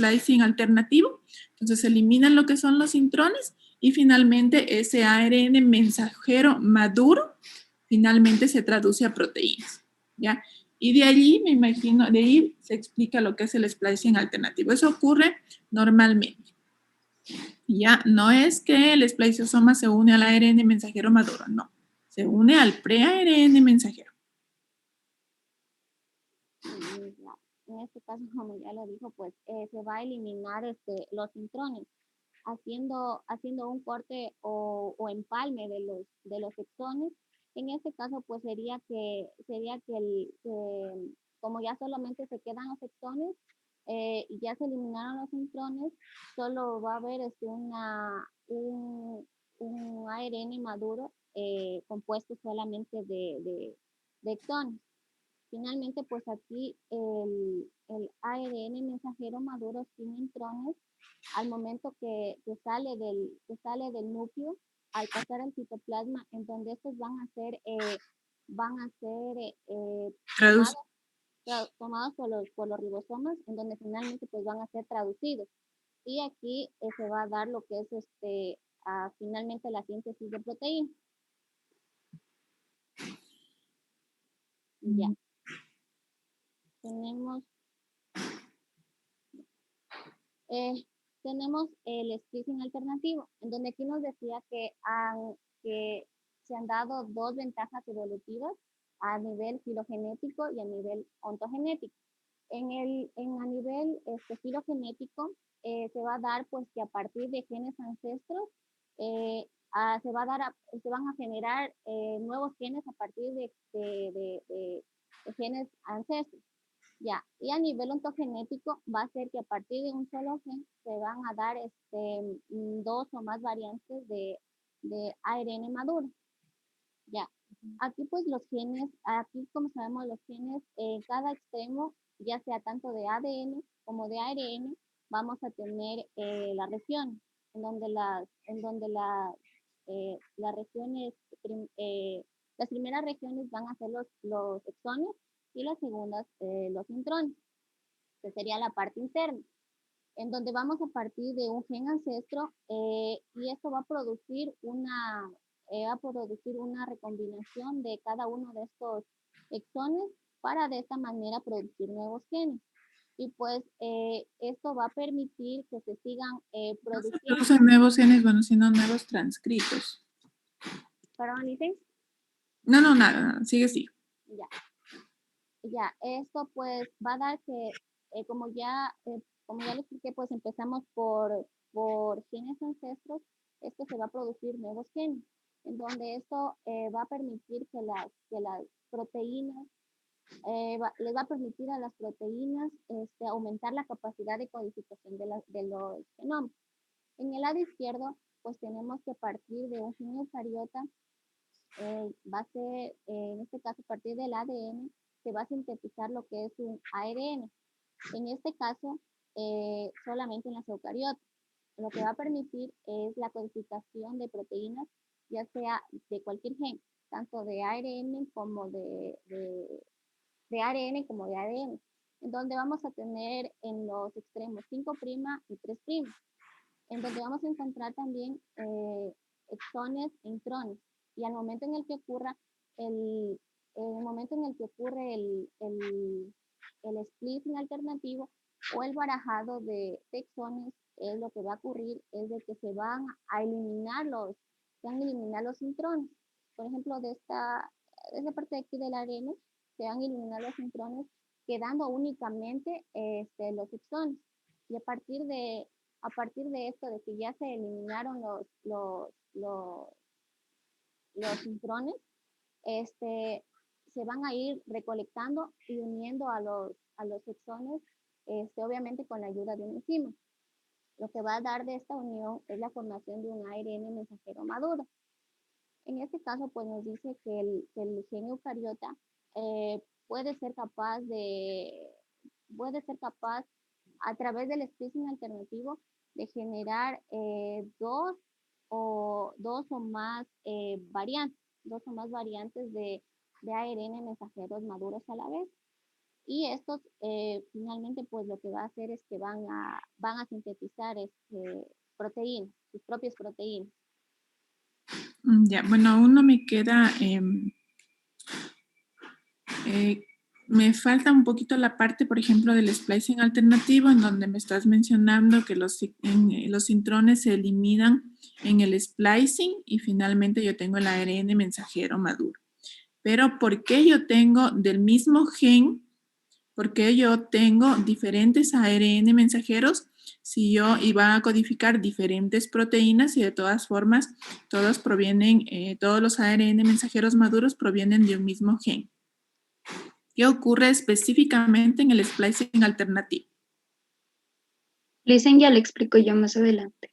splicing alternativo. Entonces se eliminan lo que son los intrones y finalmente ese ARN mensajero maduro finalmente se traduce a proteínas, ¿ya? Y de allí, me imagino, de ahí se explica lo que es el splicing alternativo. Eso ocurre normalmente. Ya, no es que el spliceosoma se une al ARN mensajero maduro, no. Se une al pre-ARN mensajero. En este caso, como ya lo dijo, pues se va a eliminar los intrones, haciendo un corte o empalme de los exones. En este caso, pues sería que como ya solamente se quedan los exones y ya se eliminaron los intrones, solo va a haber un ARN maduro compuesto solamente de exones. Finalmente, pues aquí el ARN mensajero maduro sin intrones, al momento que sale del núcleo, al pasar al citoplasma, en donde estos van a ser tomados por los ribosomas, en donde finalmente pues van a ser traducidos. Y aquí se va a dar lo que es finalmente la síntesis de proteína. Ya. Tenemos el splicing alternativo, en donde aquí nos decía que se han dado dos ventajas evolutivas a nivel filogenético y a nivel ontogenético. A nivel filogenético se va a dar pues que a partir de genes ancestros se van a generar nuevos genes a partir de genes ancestros. Ya, y a nivel ontogenético va a ser que a partir de un solo gen se van a dar dos o más variantes de ARN maduro. Ya, aquí pues los genes, aquí como sabemos los genes, cada extremo, ya sea tanto de ADN como de ARN, vamos a tener la región, en donde las regiones, las primeras regiones van a ser los exones y las segundas los intrones, que sería la parte interna, en donde vamos a partir de un gen ancestro y esto va a producir una recombinación de cada uno de estos exones para de esta manera producir nuevos genes. Y pues esto va a permitir que se sigan produciendo. No son nuevos genes, bueno, sino nuevos transcritos. ¿Perdón, dicen? No, nada, sigue. Ya, esto pues va a dar que, como ya les expliqué, pues empezamos por genes ancestros, esto se va a producir nuevos genes, en donde esto va a permitir que las proteínas, les va a permitir a las proteínas aumentar la capacidad de codificación de los genomas. En el lado izquierdo, pues tenemos que partir de un gen eucariota, va a ser, en este caso, a partir del ADN, se va a sintetizar lo que es un ARN. En este caso, solamente en las eucariotas. Lo que va a permitir es la codificación de proteínas, ya sea de cualquier gen, tanto de ARN como de ARN como de ADN, en donde vamos a tener en los extremos 5' y 3', en donde vamos a encontrar también exones e intrones. Y al momento en el que ocurra el splitting alternativo o el barajado de exones, lo que va a ocurrir es de que se van a eliminar los intrones. Por ejemplo, de esta parte de aquí del ARN, se van a eliminar los intrones, quedando únicamente los exones. Y a partir de esto, de que ya se eliminaron los intrones, se van a ir recolectando y uniendo a los exones, obviamente con la ayuda de una enzima. Lo que va a dar de esta unión es la formación de un ARN mensajero maduro. En este caso, pues nos dice que el gen eucariota puede ser capaz a través del splicing alternativo de generar dos o más variantes de ARN mensajeros maduros a la vez. Y estos finalmente pues lo que va a hacer es que van a sintetizar proteínas, sus propias proteínas. Ya, bueno, aún no me queda, me falta un poquito la parte, por ejemplo, del splicing alternativo, en donde me estás mencionando que los intrones se eliminan en el splicing y finalmente yo tengo el ARN mensajero maduro. Pero ¿por qué yo tengo del mismo gen? ¿Por qué yo tengo diferentes ARN mensajeros si yo iba a codificar diferentes proteínas y de todas formas todos provienen, todos los ARN mensajeros maduros provienen de un mismo gen? ¿Qué ocurre específicamente en el splicing alternativo? Listen, ya lo explico yo más adelante.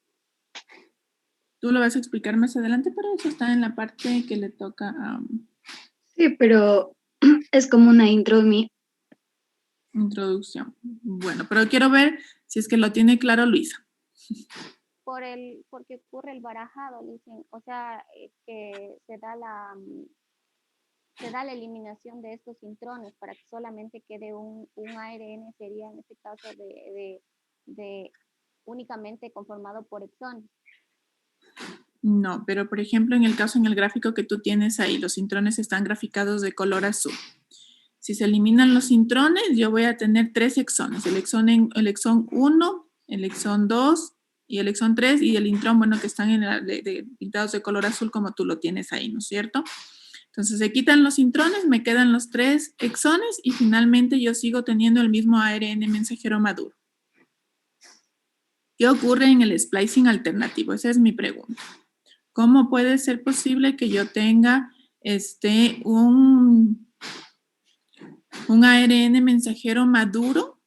Tú lo vas a explicar más adelante, pero eso está en la parte que le toca a Sí, pero es como una intro mía. introducción. Bueno, pero quiero ver si es que lo tiene claro Luisa. Porque ocurre el barajado, dicen, o sea, que se da la eliminación de estos intrones para que solamente quede un ARN, sería en este caso de únicamente conformado por exones. No, pero por ejemplo, en el caso, en el gráfico que tú tienes ahí, los intrones están graficados de color azul. Si se eliminan los intrones, yo voy a tener 3 exones. El exón 1, el exón 2 y el exón 3 y el intrón, bueno, que están pintados de color azul como tú lo tienes ahí, ¿no es cierto? Entonces se quitan los intrones, me quedan los 3 exones y finalmente yo sigo teniendo el mismo ARN mensajero maduro. ¿Qué ocurre en el splicing alternativo? Esa es mi pregunta. ¿Cómo puede ser posible que yo tenga un ARN mensajero maduro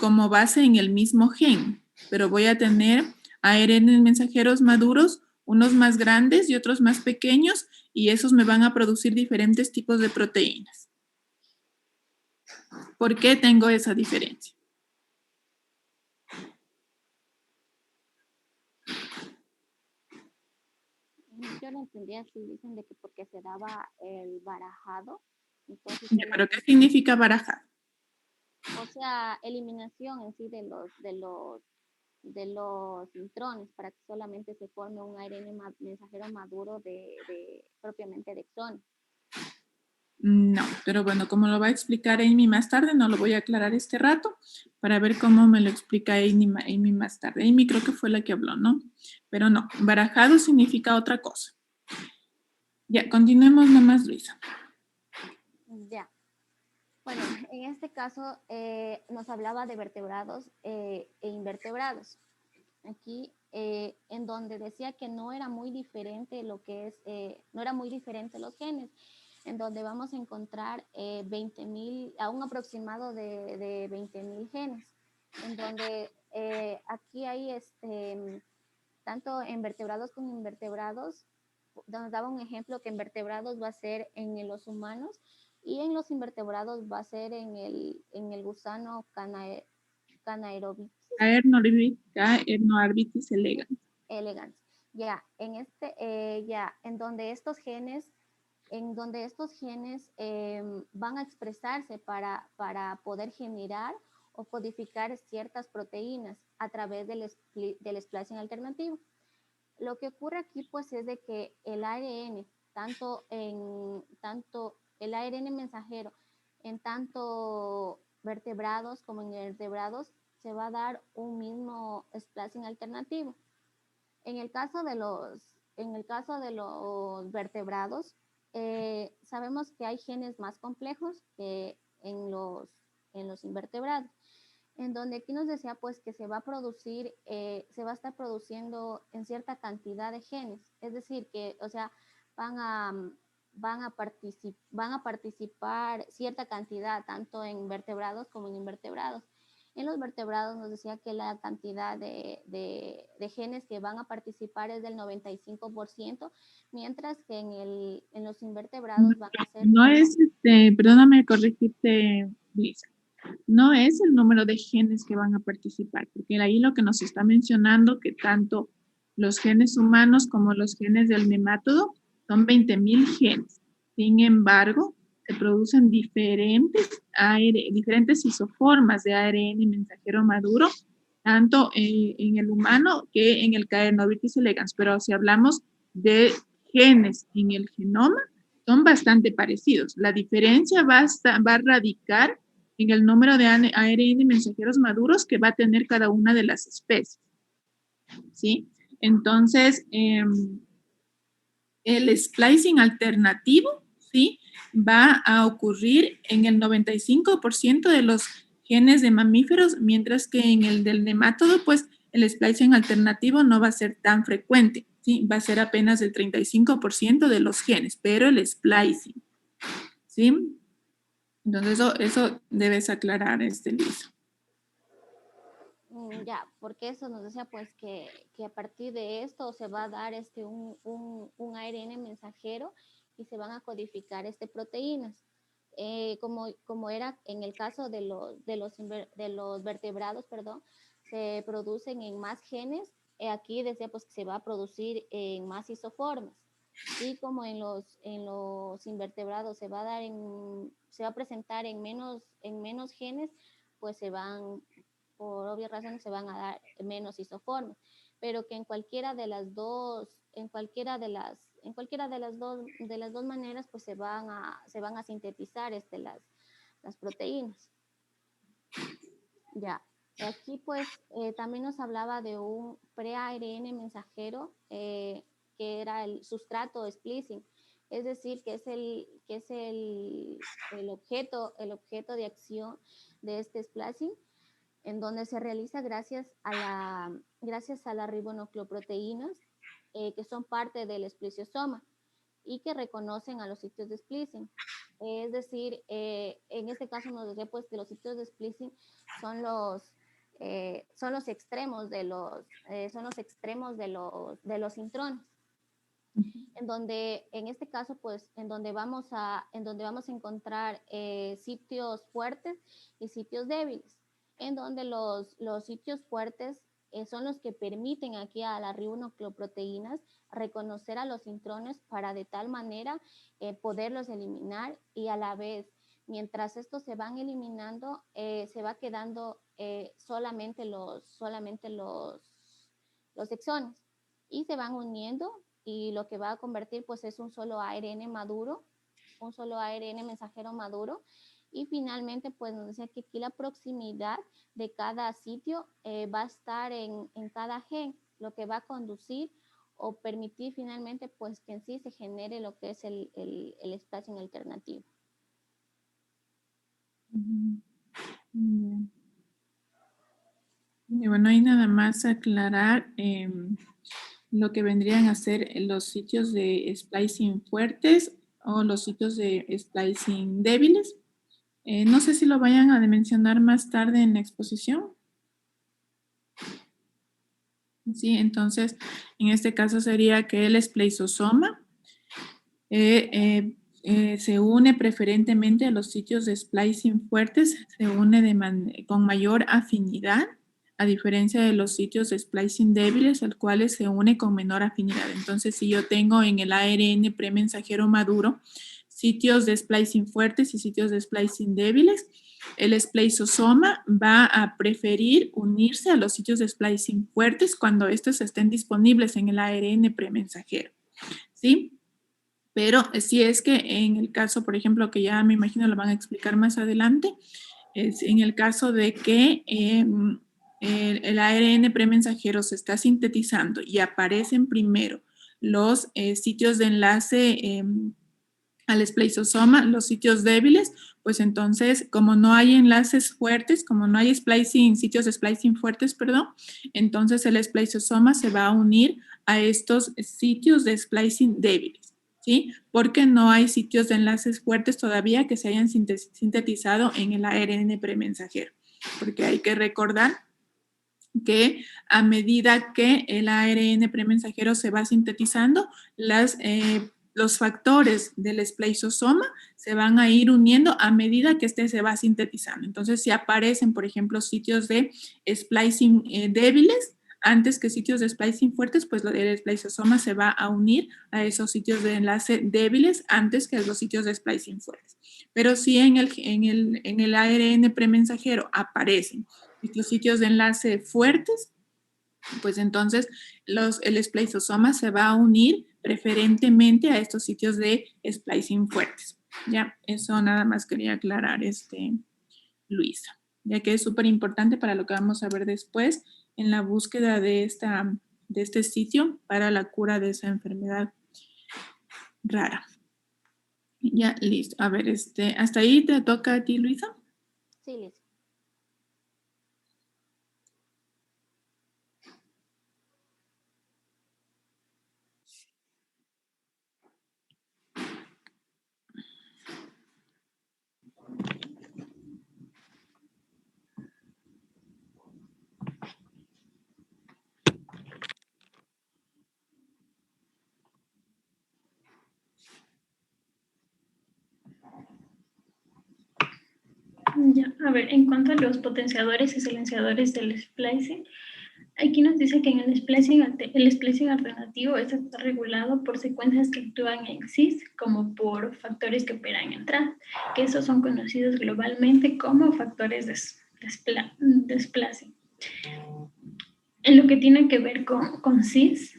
como base en el mismo gen? Pero voy a tener ARN mensajeros maduros, unos más grandes y otros más pequeños, y esos me van a producir diferentes tipos de proteínas. ¿Por qué tengo esa diferencia? Yo no entendía si dicen de que porque se daba el barajado, entonces ¿Pero qué significa barajar? o sea, eliminación en sí de los intrones para que solamente se forme un ARN mensajero maduro propiamente de exones. No, pero bueno, como lo va a explicar Amy más tarde, no lo voy a aclarar este rato para ver cómo me lo explica Amy más tarde. Amy creo que fue la que habló, ¿no? Pero no, barajado significa otra cosa. Ya, continuemos nomás, Luisa. Ya. Bueno, en este caso nos hablaba de vertebrados e invertebrados. Aquí, en donde decía que no era muy diferente no era muy diferente los genes, en donde vamos a encontrar 20,000, a un aproximado de 20,000 genes, en donde aquí hay tanto en vertebrados como invertebrados. Nos daba un ejemplo que en vertebrados va a ser en los humanos y en los invertebrados va a ser en el gusano Canaerobitis. Caernoarbitis elegans. Elegans. Ya, en donde estos genes van a expresarse para poder generar o codificar ciertas proteínas a través del splicing alternativo. Lo que ocurre aquí pues es de que el ARN, tanto el ARN mensajero en tanto vertebrados como en invertebrados, se va a dar un mismo splicing alternativo. En el caso de los vertebrados, sabemos que hay genes más complejos que en los invertebrados, en donde aquí nos decía pues que se va a estar produciendo en cierta cantidad de genes, es decir, que, o sea, van a participar cierta cantidad, tanto en vertebrados como en invertebrados. En los vertebrados nos decía que la cantidad de genes que van a participar es del 95%, mientras que en los invertebrados van a ser... No es, perdóname corregirte, Lisa, no es el número de genes que van a participar, porque ahí lo que nos está mencionando que tanto los genes humanos como los genes del nemátodo son 20,000 genes. Sin embargo, se producen diferentes isoformas de ARN mensajero maduro, tanto en el humano que en el Caenorhabditis elegans. Pero si hablamos de genes en el genoma, son bastante parecidos. La diferencia va a radicar en el número de ARN mensajeros maduros que va a tener cada una de las especies. ¿Sí? Entonces, el splicing alternativo, ¿sí?, va a ocurrir en el 95% de los genes de mamíferos, mientras que en el del nemátodo, pues, el splicing alternativo no va a ser tan frecuente, ¿sí? Va a ser apenas el 35% de los genes, pero el splicing, ¿sí? Entonces, eso debes aclarar, Lisa. Ya, porque eso nos decía pues que a partir de esto se va a dar un ARN mensajero y se van a codificar proteínas. Como era en el caso de los vertebrados, perdón, se producen en más genes, aquí decía pues que se va a producir en más isoformas. Y como en los invertebrados se va a presentar en menos genes, pues por obvias razones se van a dar menos isoformas, pero que en cualquiera de las dos maneras pues se van a sintetizar las proteínas. Ya, aquí pues también nos hablaba de un pre-ARN mensajero que era el sustrato splicing, es decir, que es el objeto de acción de splicing, en donde se realiza gracias a las ribonucleoproteínas que son parte del espliciosoma y que reconocen a los sitios de splicing. Es decir, en este caso nos decía pues que los sitios de splicing son los extremos de los intrones, en donde en este caso pues en donde vamos a encontrar sitios fuertes y sitios débiles, en donde los sitios fuertes son los que permiten aquí a las ribonucleoproteínas reconocer a los intrones para de tal manera poderlos eliminar, y a la vez, mientras estos se van eliminando, se va quedando solamente los exones y se van uniendo, y lo que va a convertir pues es un solo ARN maduro, un solo ARN mensajero maduro. Y finalmente pues nos decía que aquí la proximidad de cada sitio va a estar en cada gen, lo que va a conducir o permitir finalmente pues que en sí se genere lo que es el splicing alternativo. Y bueno, hay nada más aclarar lo que vendrían a ser los sitios de splicing fuertes o los sitios de splicing débiles. No sé si lo vayan a mencionar más tarde en la exposición. Sí, entonces, en este caso sería que el splicosoma se une preferentemente a los sitios de splicing fuertes, se une con mayor afinidad, a diferencia de los sitios de splicing débiles, al cuales se une con menor afinidad. Entonces, si yo tengo en el ARN premensajero maduro sitios de splicing fuertes y sitios de splicing débiles, el splicosoma va a preferir unirse a los sitios de splicing fuertes cuando estos estén disponibles en el ARN premensajero, ¿sí? Pero si es que en el caso, por ejemplo, que ya me imagino lo van a explicar más adelante, es en el caso de que el ARN premensajero se está sintetizando y aparecen primero los sitios de enlace al splicosoma, los sitios débiles, pues entonces, como no hay enlaces fuertes, como no hay sitios de splicing fuertes, perdón, entonces el splicosoma se va a unir a estos sitios de splicing débiles, ¿sí? Porque no hay sitios de enlaces fuertes todavía que se hayan sintetizado en el ARN premensajero, porque hay que recordar que a medida que el ARN premensajero se va sintetizando, los factores del splicosoma se van a ir uniendo a medida que se va sintetizando. Entonces, si aparecen, por ejemplo, sitios de splicing débiles antes que sitios de splicing fuertes, pues el splicosoma se va a unir a esos sitios de enlace débiles antes que los sitios de splicing fuertes. Pero si en el ARN premensajero aparecen estos sitios de enlace fuertes, pues entonces el spliceosoma se va a unir preferentemente a estos sitios de splicing fuertes. Ya, eso nada más quería aclarar, Luisa, ya que es súper importante para lo que vamos a ver después en la búsqueda de este sitio para la cura de esa enfermedad rara. Ya, listo. A ver, ¿hasta ahí te toca a ti, Luisa? Sí, Liz. Ya, a ver, en cuanto a los potenciadores y silenciadores del splicing, aquí nos dice que en el splicing alternativo este está regulado por secuencias que actúan en cis, como por factores que operan en trans, que esos son conocidos globalmente como factores de splicing. En lo que tiene que ver con cis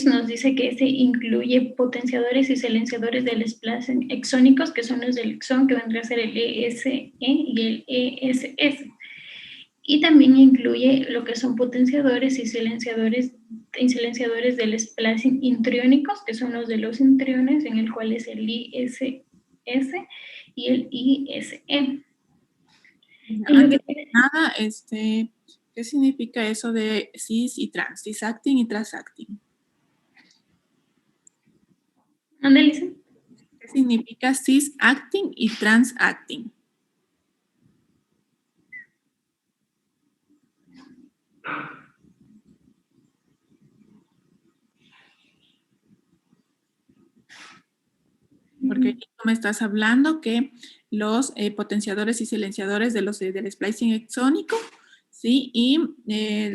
nos dice que se incluye potenciadores y silenciadores del splicing exónicos, que son los del exón, que vendría a ser el ESE y el ESS. Y también incluye lo que son potenciadores y silenciadores del splicing intriónicos, que son los de los intriones, en el cual es el ISS y el ISE. Antes de nada, ¿qué significa eso de cis y trans? Cisacting y transacting. ¿Dónde dice? ¿Qué significa cisacting y transacting? Porque aquí tú me estás hablando que los potenciadores y silenciadores del splicing exónico, ¿sí? Y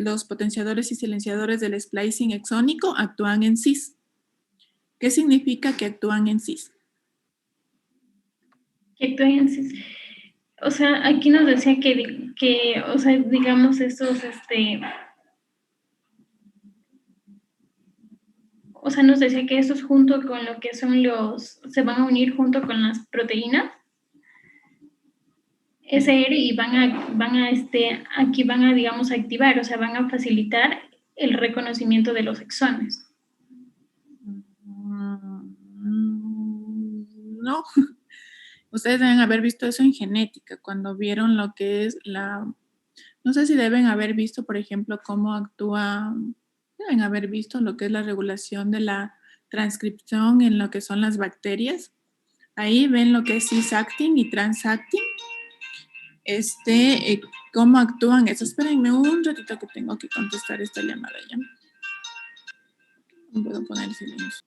los potenciadores y silenciadores del splicing exónico actúan en cis. ¿Qué significa que actúan en cis? Que actúan en cis. O sea, aquí nos decía que o sea, digamos, estos, o sea, nos decía que estos junto con lo que son se van a unir junto con las proteínas SR y aquí van a, digamos, activar, o sea, van a facilitar el reconocimiento de los exones. No. Ustedes deben haber visto eso en genética, cuando vieron lo que es no sé si deben haber visto, por ejemplo, cómo actúa, deben haber visto lo que es la regulación de la transcripción en lo que son las bacterias. Ahí ven lo que es cisacting y transacting. Cómo actúan eso. Espérenme un ratito que tengo que contestar esta llamada ya. No puedo poner silencio.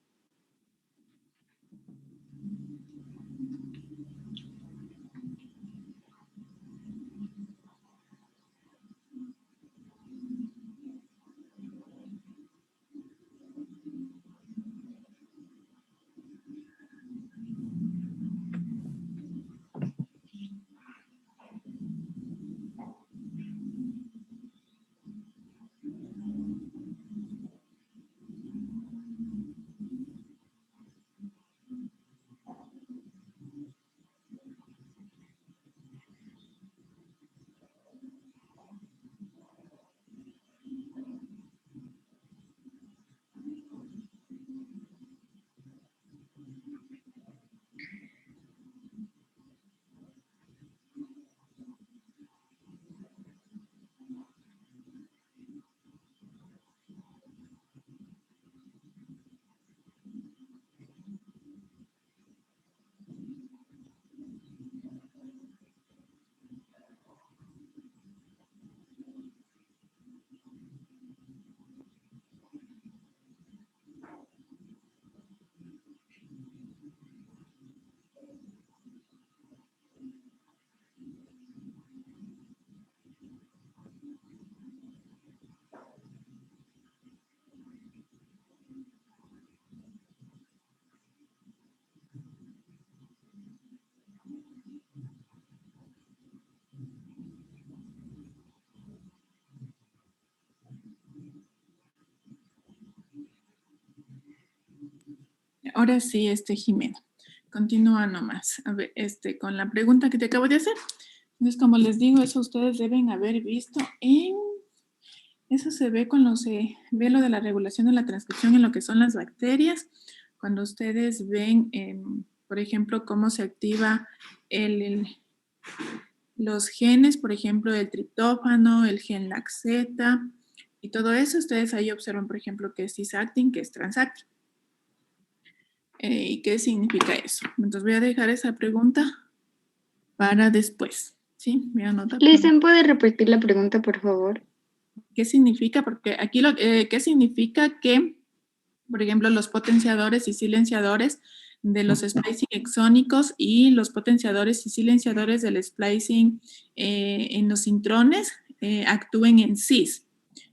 ahora sí, Jimena. Continúa nomás. A ver, con la pregunta que te acabo de hacer. Entonces, como les digo, eso ustedes deben haber visto en... Eso se ve cuando se ve lo de la regulación de la transcripción en lo que son las bacterias. Cuando ustedes ven, por ejemplo, cómo se activa los genes, por ejemplo, el triptófano, el gen laxeta y todo eso, ustedes ahí observan, por ejemplo, que es cis-actin, que es transactin. ¿Y qué significa eso? Entonces voy a dejar esa pregunta para después. ¿Sí? Voy a anotar. Listen, ¿puede repetir la pregunta, por favor? ¿Qué significa? Porque aquí ¿qué significa que, por ejemplo, los potenciadores y silenciadores de los splicing exónicos y los potenciadores y silenciadores del splicing en los intrones actúen en cis?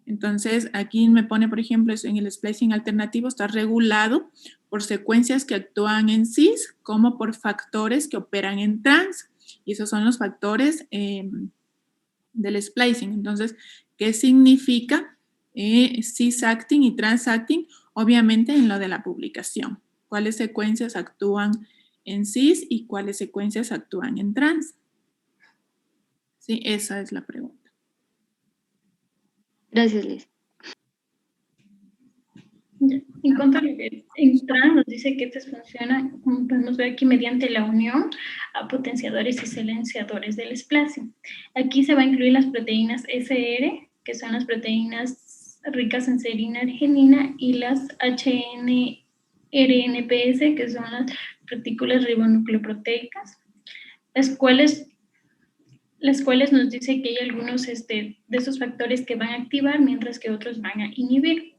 Entonces, aquí me pone, por ejemplo, en el splicing alternativo está regulado por secuencias que actúan en cis como por factores que operan en trans. Y esos son los factores del splicing. Entonces, ¿qué significa cis-actin y trans-actin? Obviamente en lo de la publicación. ¿Cuáles secuencias actúan en cis y cuáles secuencias actúan en trans? Sí, esa es la pregunta. Gracias, Liz. En cuanto a lo que en trans nos dice que estas funcionan, como podemos ver aquí, mediante la unión a potenciadores y silenciadores del splicing. Aquí se va a incluir las proteínas SR, que son las proteínas ricas en serina arginina, y las HNRNPS, que son las partículas ribonucleoproteicas, las cuales nos dice que hay algunos de esos factores que van a activar, mientras que otros van a inhibir.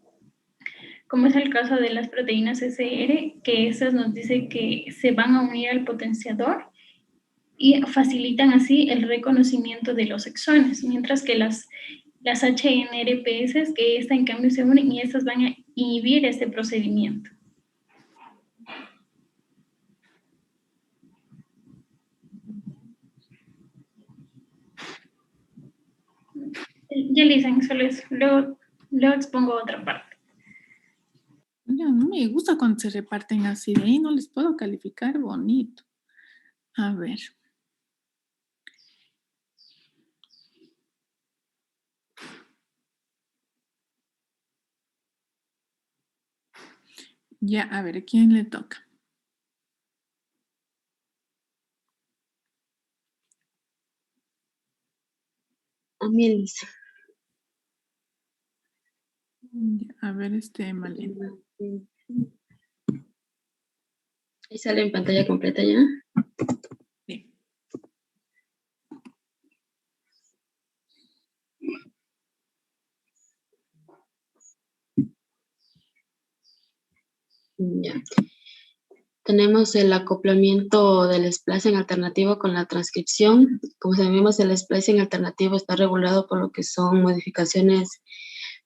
Como es el caso de las proteínas SR, que esas nos dice que se van a unir al potenciador y facilitan así el reconocimiento de los exones, mientras que las HNRPS, que esta en cambio se unen y estas van a inhibir este procedimiento. Ya le dicen, solo es, luego expongo otra parte. No me gusta cuando se reparten así, de ahí no les puedo calificar bonito. A ver. Ya, a ver, ¿a quién le toca? A mí, Elisa. A ver, Malena. Ahí sale en pantalla completa ya. Sí. Ya. Tenemos el acoplamiento del splicing alternativo con la transcripción. Como sabemos, el splicing alternativo está regulado por lo que son modificaciones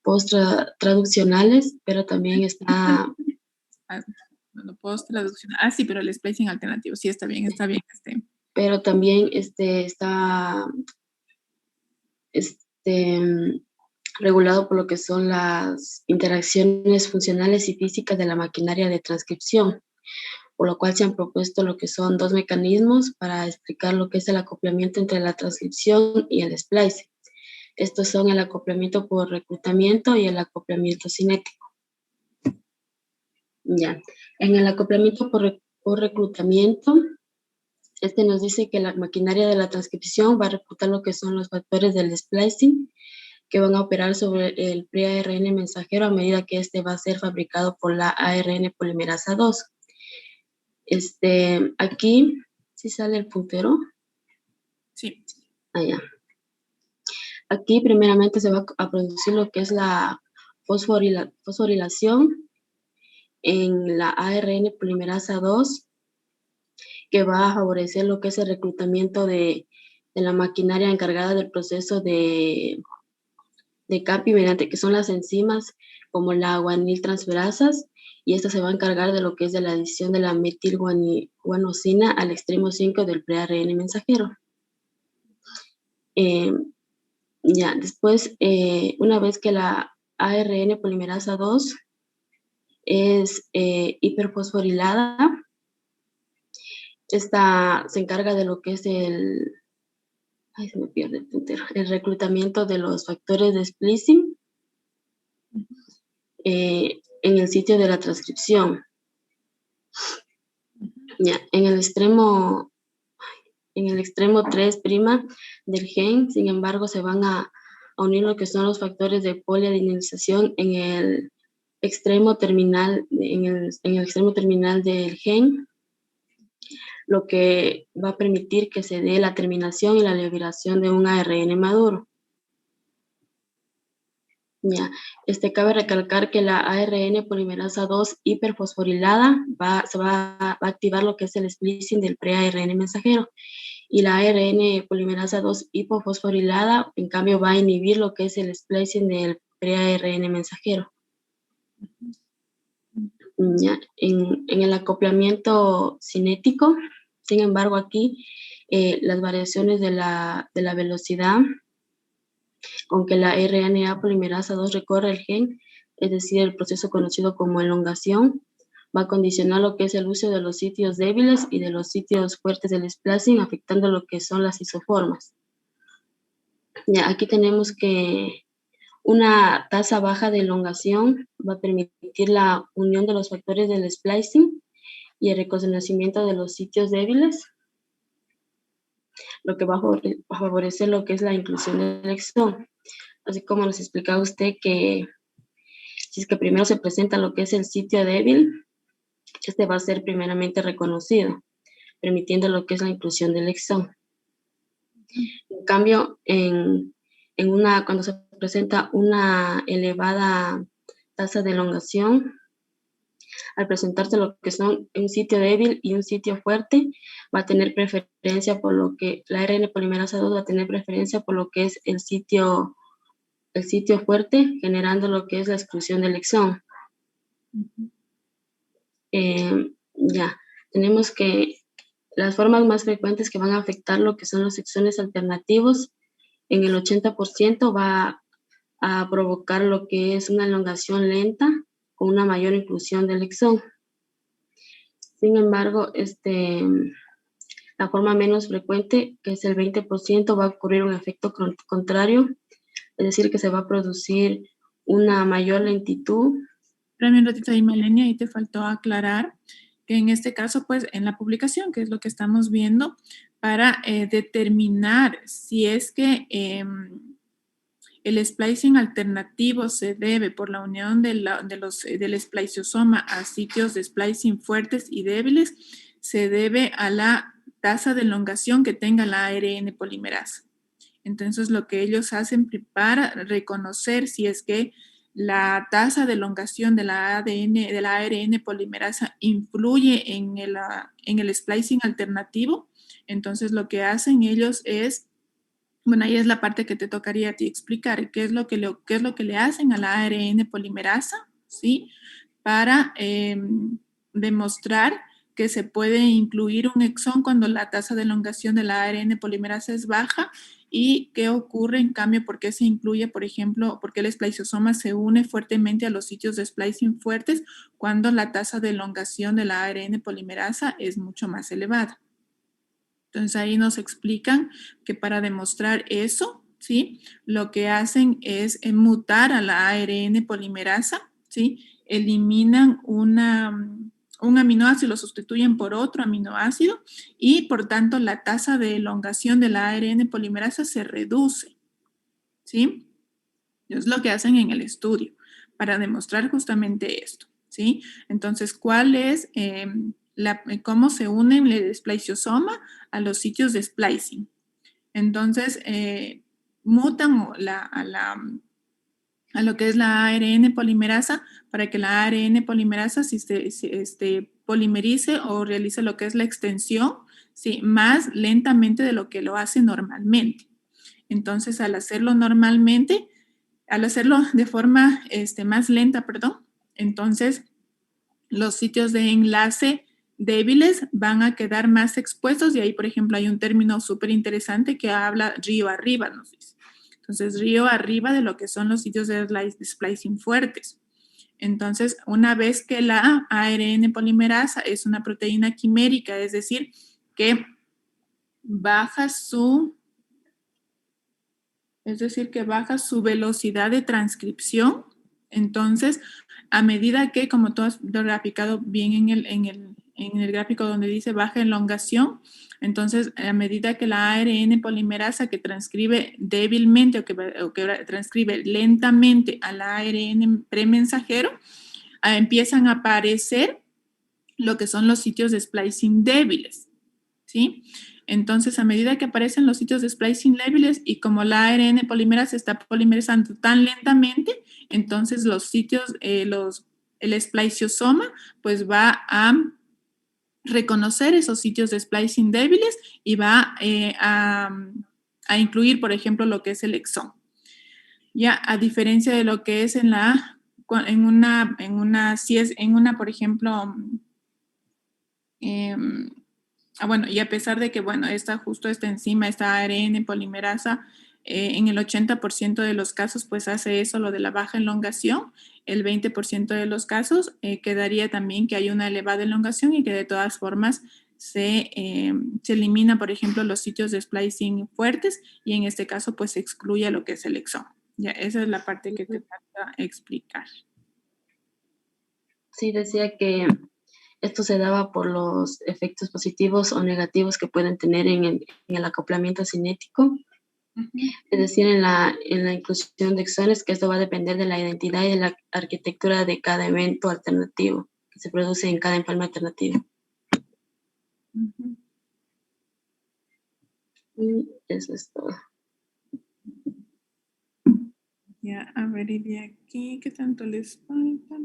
post-traduccionales, pero también está... Bueno, post-traducción. Ah, sí, pero el splicing alternativo. Sí, está bien, está bien. Pero también está regulado por lo que son las interacciones funcionales y físicas de la maquinaria de transcripción, por lo cual se han propuesto lo que son dos mecanismos para explicar lo que es el acoplamiento entre la transcripción y el splicing. Estos son el acoplamiento por reclutamiento y el acoplamiento cinético. Ya. En el acoplamiento por reclutamiento, nos dice que la maquinaria de la transcripción va a reclutar lo que son los factores del splicing que van a operar sobre el pre-ARN mensajero a medida que va a ser fabricado por la ARN polimerasa 2. Aquí, ¿sí sale el puntero? Sí. Allá. Aquí primeramente se va a producir lo que es la fosforilación en la ARN polimerasa 2, que va a favorecer lo que es el reclutamiento de la maquinaria encargada del proceso de CAPI, mediante que son las enzimas como la guaniltransferasas, y esta se va a encargar de lo que es de la adición de la metilguanosina al extremo 5 del pre-ARN mensajero. Ya, después, una vez que la ARN polimerasa 2 es hiperfosforilada. Esta se encarga de lo que es el reclutamiento de los factores de splicing en el sitio de la transcripción. Ya, en el extremo 3' del gen, sin embargo, se van a unir lo que son los factores de poliadeninización en el extremo terminal, en el extremo terminal del gen, lo que va a permitir que se dé la terminación y la liberación de un ARN maduro. Ya, cabe recalcar que la ARN polimerasa 2 hiperfosforilada se va a activar lo que es el splicing del pre-ARN mensajero, y la ARN polimerasa 2 hipofosforilada, en cambio, va a inhibir lo que es el splicing del pre-ARN mensajero. Ya, en el acoplamiento cinético, sin embargo, aquí las variaciones de la velocidad con que la RNA polimerasa 2 recorre el gen, es decir, el proceso conocido como elongación, va a condicionar lo que es el uso de los sitios débiles y de los sitios fuertes del splicing, afectando lo que son las isoformas. Ya, aquí tenemos que una tasa baja de elongación va a permitir la unión de los factores del splicing y el reconocimiento de los sitios débiles, lo que va a favorecer lo que es la inclusión del exón. Así como nos explicaba usted que si es que primero se presenta lo que es el sitio débil, este va a ser primeramente reconocido, permitiendo lo que es la inclusión del exón. En cambio, cuando se presenta una elevada tasa de elongación, al presentarse lo que son un sitio débil y un sitio fuerte, va a tener preferencia por lo que la ARN polimerasa 2 va a tener preferencia por lo que es el sitio fuerte, generando lo que es la exclusión del exón. Ya, tenemos que las formas más frecuentes que van a afectar lo que son los exones alternativos, en el 80% va a provocar lo que es una elongación lenta con una mayor inclusión del exón. Sin embargo, la forma menos frecuente, que es el 20%, va a ocurrir un efecto contrario, es decir, que se va a producir una mayor lentitud. Espérame un ratito ahí, Malenia, y te faltó aclarar que en este caso, pues, en la publicación, que es lo que estamos viendo, para determinar si es que el splicing alternativo se debe por la unión del spliciosoma a sitios de splicing fuertes y débiles, se debe a la tasa de elongación que tenga la ARN polimerasa. Entonces, lo que ellos hacen para reconocer si es que la tasa de elongación de la ARN polimerasa influye en el splicing alternativo, entonces lo que hacen ellos es, bueno, ahí es la parte que te tocaría a ti explicar, qué es lo que le hacen a la ARN polimerasa, ¿sí? Para demostrar que se puede incluir un exón cuando la tasa de elongación de la ARN polimerasa es baja, y qué ocurre en cambio, por qué se incluye, por ejemplo, por qué el spliciosoma se une fuertemente a los sitios de splicing fuertes cuando la tasa de elongación de la ARN polimerasa es mucho más elevada. Entonces ahí nos explican que para demostrar eso, ¿sí? Lo que hacen es mutar a la ARN polimerasa, ¿sí? Eliminan un aminoácido, lo sustituyen por otro aminoácido y por tanto la tasa de elongación de la ARN polimerasa se reduce, ¿sí? Es lo que hacen en el estudio para demostrar justamente esto, ¿sí? Entonces, ¿cuál es cómo se unen el spliciosoma a los sitios de splicing? Entonces, mutan a lo que es la ARN polimerasa para que la ARN polimerasa polimerice o realice lo que es la extensión, ¿sí? Más lentamente de lo que lo hace normalmente. Entonces, al hacerlo de forma más lenta, entonces los sitios de enlace débiles van a quedar más expuestos, y ahí, por ejemplo, hay un término súper interesante que habla río arriba, nos dice. Entonces, río arriba de lo que son los sitios de splicing fuertes. Entonces, una vez que la ARN polimerasa es una proteína quimérica, es decir, que baja su velocidad de transcripción, entonces, a medida que, como tú has graficado bien en el gráfico donde dice baja elongación, entonces, a medida que la ARN polimerasa que transcribe débilmente o que transcribe lentamente al ARN premensajero, empiezan a aparecer lo que son los sitios de splicing débiles, ¿sí? Entonces, a medida que aparecen los sitios de splicing débiles y como la ARN polimerasa está polimerizando tan lentamente, entonces los sitios, el spliciosoma, pues va a reconocer esos sitios de splicing débiles y va a incluir, por ejemplo, lo que es el exón. Ya, a diferencia de lo que es por ejemplo, bueno, y a pesar de que, bueno, esta enzima, esta ARN polimerasa, en el 80% de los casos, pues hace eso, lo de la baja elongación. El 20% de los casos quedaría también que hay una elevada elongación y que de todas formas se elimina, por ejemplo, los sitios de splicing fuertes y en este caso, pues se excluye lo que es el exón. Ya, esa es la parte que te falta explicar. Sí, decía que esto se daba por los efectos positivos o negativos que pueden tener en el acoplamiento cinético. Es decir, en la inclusión de exones, que esto va a depender de la identidad y de la arquitectura de cada evento alternativo que se produce en cada empalme alternativo. Y eso es todo. Ya, a ver, y de aquí, ¿qué tanto les falta?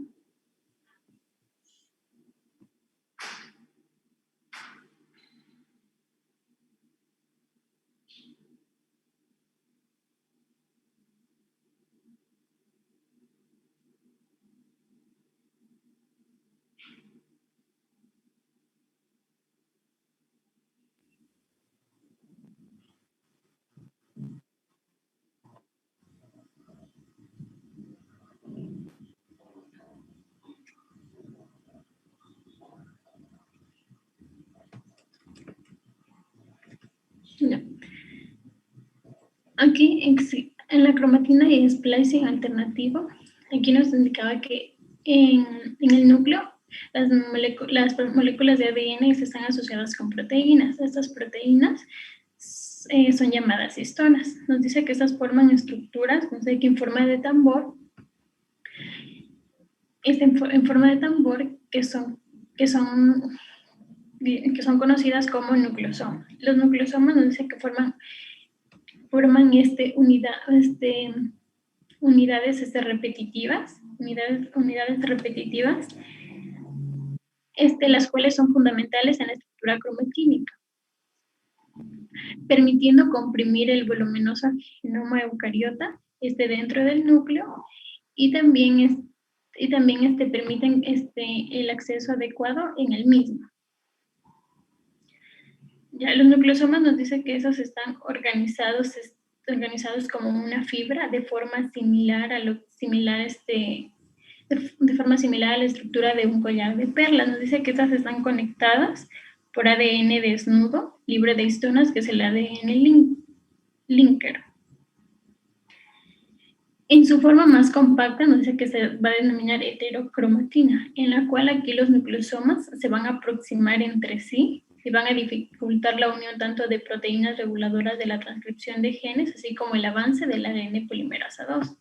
Ya. Aquí en la cromatina y splicing alternativo, aquí nos indicaba que en el núcleo las moléculas de ADN están asociadas con proteínas. Estas proteínas son llamadas histonas. Nos dice que estas forman estructuras, no sé, que en forma de tambor, en forma de tambor que son conocidas como nucleosomas. Los nucleosomas nos dice que forman unidades repetitivas, las cuales son fundamentales en la estructura cromatínica, permitiendo comprimir el voluminoso genoma eucariota dentro del núcleo y también permiten el acceso adecuado en el mismo. Ya, los nucleosomas nos dicen que esos están organizados como una fibra de forma similar a la estructura de un collar de perlas. Nos dice que estas están conectadas por ADN desnudo, libre de histonas, que es el ADN linker. En su forma más compacta nos dice que se va a denominar heterocromatina, en la cual aquí los nucleosomas se van a aproximar entre sí y van a dificultar la unión tanto de proteínas reguladoras de la transcripción de genes, así como el avance del ADN polimerasa 2.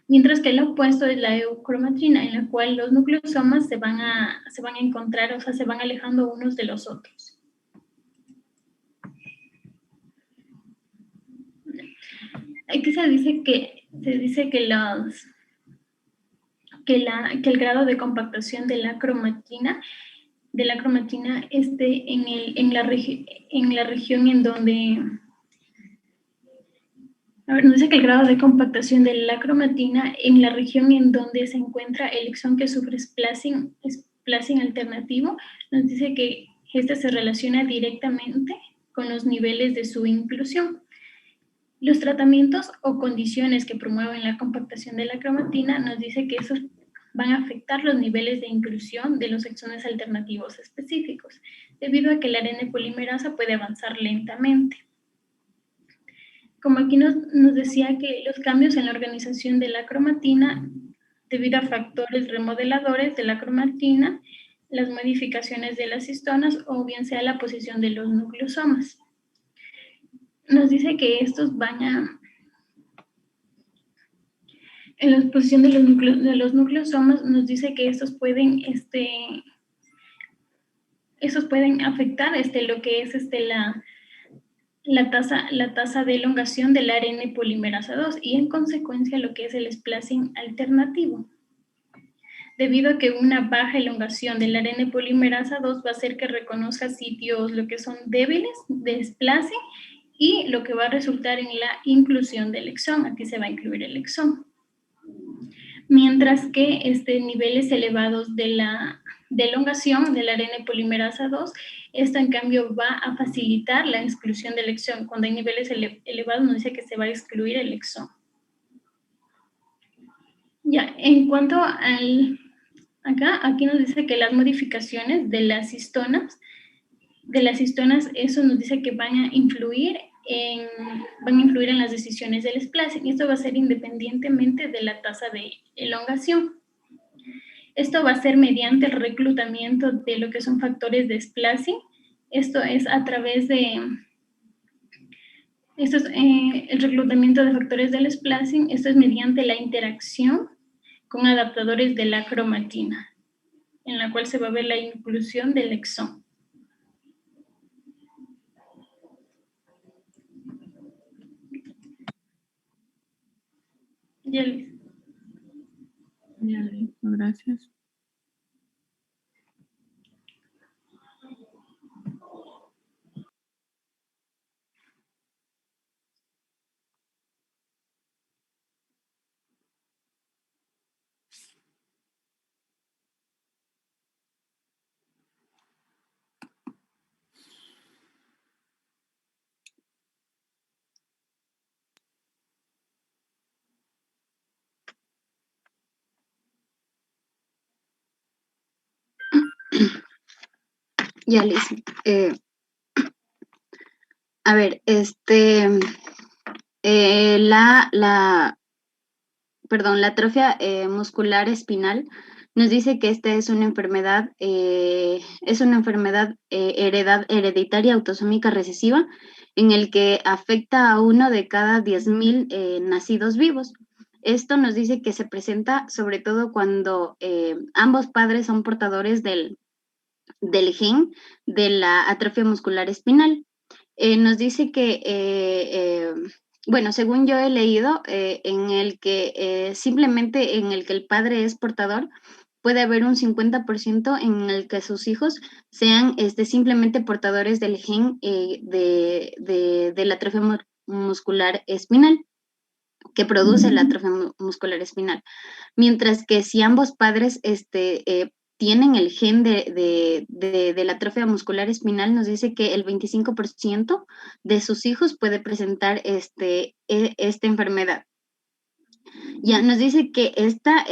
Mientras que el opuesto es la eucromatina, en la cual los nucleosomas se van a encontrar, o sea, se van alejando unos de los otros. Aquí se dice que el grado de compactación de la cromatina en la región en donde... A ver, nos dice que el grado de compactación de la cromatina en la región en donde se encuentra el exón que sufre splicing alternativo, nos dice que este se relaciona directamente con los niveles de su inclusión. Los tratamientos o condiciones que promueven la compactación de la cromatina nos dice que van a afectar los niveles de inclusión de los exones alternativos específicos, debido a que la ARN polimerasa puede avanzar lentamente. Como aquí nos decía que los cambios en la organización de la cromatina, debido a factores remodeladores de la cromatina, las modificaciones de las histonas o bien sea la posición de los nucleosomas. Nos dice que estos van a... En la posición de los nucleosomas nos dice que estos pueden afectar lo que es la tasa de elongación del ARN polimerasa 2 y en consecuencia lo que es el splicing alternativo. Debido a que una baja elongación del ARN polimerasa 2 va a hacer que reconozca sitios lo que son débiles de splicing y lo que va a resultar en la inclusión del exón. Aquí se va a incluir el exón. Mientras que niveles elevados de elongación del ARN polimerasa 2, esto en cambio va a facilitar la exclusión del exón. Cuando hay niveles elevados nos dice que se va a excluir el exón. Ya, en cuanto aquí nos dice que las modificaciones de las histonas, eso nos dice que van a influir en las decisiones del splicing, y esto va a ser independientemente de la tasa de elongación. Esto va a ser mediante el reclutamiento de lo que son factores de splicing. Esto es a través de... el reclutamiento de factores del splicing, esto es mediante la interacción con adaptadores de la cromatina, en la cual se va a ver la inclusión del exón. Ya, Liz. Ya, listo, gracias. Ya, Liz. A ver, la atrofia muscular espinal nos dice que esta es una enfermedad hereditaria autosómica recesiva en el que afecta a 1 de cada 10,000 nacidos vivos. Esto nos dice que se presenta sobre todo cuando ambos padres son portadores del gen de la atrofia muscular espinal. Nos dice que, bueno, según yo he leído, en el que simplemente en el que el padre es portador, puede haber un 50% en el que sus hijos sean simplemente portadores del gen de la atrofia muscular espinal, que produce la atrofia muscular espinal. Mientras que si ambos padres tienen el gen de la atrofia muscular espinal, nos dice que el 25% de sus hijos puede presentar esta enfermedad. Ya nos dice que esta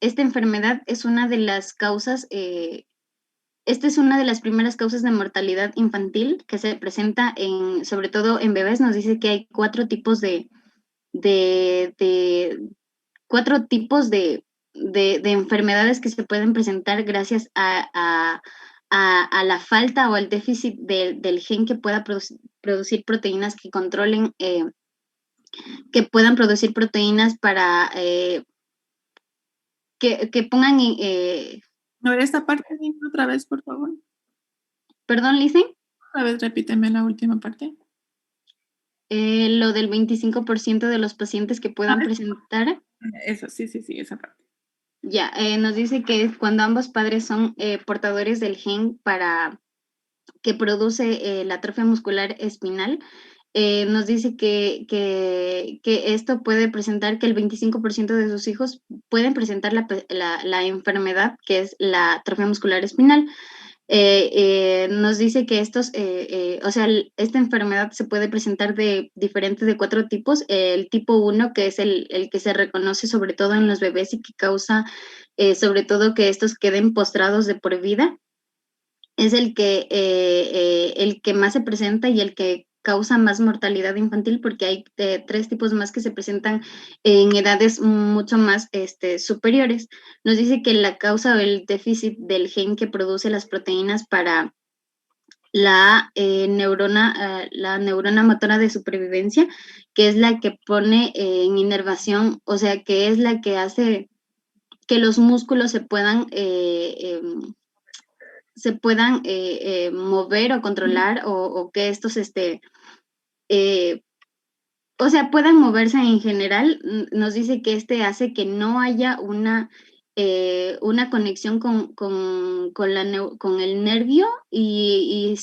enfermedad es una de las causas, esta es una de las primeras causas de mortalidad infantil que se presenta sobre todo en bebés. Nos dice que hay 4 tipos de enfermedades que se pueden presentar gracias a la falta o al déficit del gen que pueda producir proteínas que controlen, que puedan producir proteínas para que pongan... A ver, esta parte otra vez, por favor. Perdón, Lizzy. Otra vez repíteme la última parte. Lo del 25% de los pacientes que puedan presentar. Eso, sí, esa parte. Ya, nos dice que cuando ambos padres son portadores del gen que produce la atrofia muscular espinal, nos dice que esto puede presentar que el 25% de sus hijos pueden presentar la enfermedad que es la atrofia muscular espinal. nos dice que esta enfermedad se puede presentar de 4 tipos. El tipo 1, que es el que se reconoce sobre todo en los bebés y que causa sobre todo que estos queden postrados de por vida, es el que más se presenta y el que causa más mortalidad infantil, porque hay 3 tipos más que se presentan en edades mucho más superiores. Nos dice que la causa o el déficit del gen que produce las proteínas para la neurona motora de supervivencia, que es la que pone en inervación, o sea, que es la que hace que los músculos se puedan mover o controlar, o que estos o sea, puedan moverse en general. Nos dice que hace que no haya una conexión con el nervio, y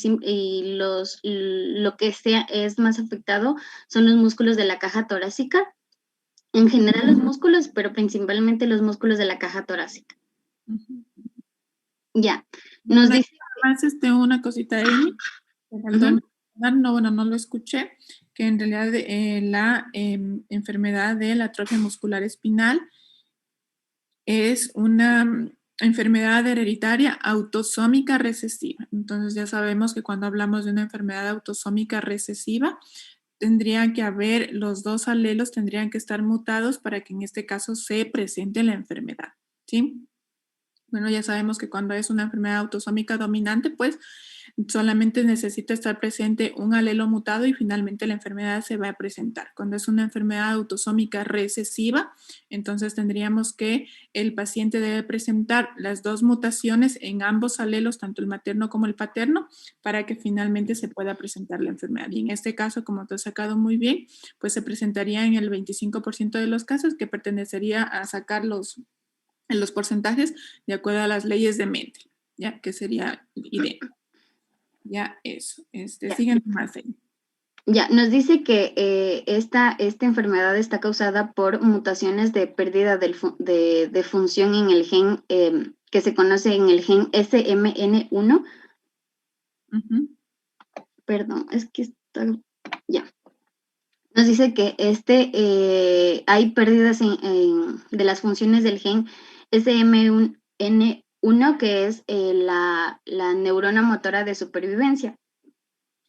lo que es más afectado son los músculos de la caja torácica. En general los músculos, pero principalmente los músculos de la caja torácica. Ya. Nos dice... Más una cosita, Amy. No lo escuché, que en realidad la enfermedad de la atrofia muscular espinal es una enfermedad hereditaria autosómica recesiva. Entonces ya sabemos que cuando hablamos de una enfermedad autosómica recesiva, tendrían que haber, los 2 alelos tendrían que estar mutados para que en este caso se presente la enfermedad, ¿sí? Bueno, ya sabemos que cuando es una enfermedad autosómica dominante, pues solamente necesita estar presente un alelo mutado y finalmente la enfermedad se va a presentar. Cuando es una enfermedad autosómica recesiva, entonces tendríamos que el paciente debe presentar las 2 mutaciones en ambos alelos, tanto el materno como el paterno, para que finalmente se pueda presentar la enfermedad. Y en este caso, como te has sacado muy bien, pues se presentaría en el 25% de los casos, que pertenecería a sacar en los porcentajes de acuerdo a las leyes de Mendel, ¿ya? Que sería idéntico. Ya, eso. Siguen más ahí. Ya, nos dice que esta enfermedad está causada por mutaciones de pérdida de función en el gen que se conoce en el gen SMN1. Perdón, es que está... Ya. Nos dice que hay pérdidas de las funciones del gen SMN1, que es la neurona motora de supervivencia.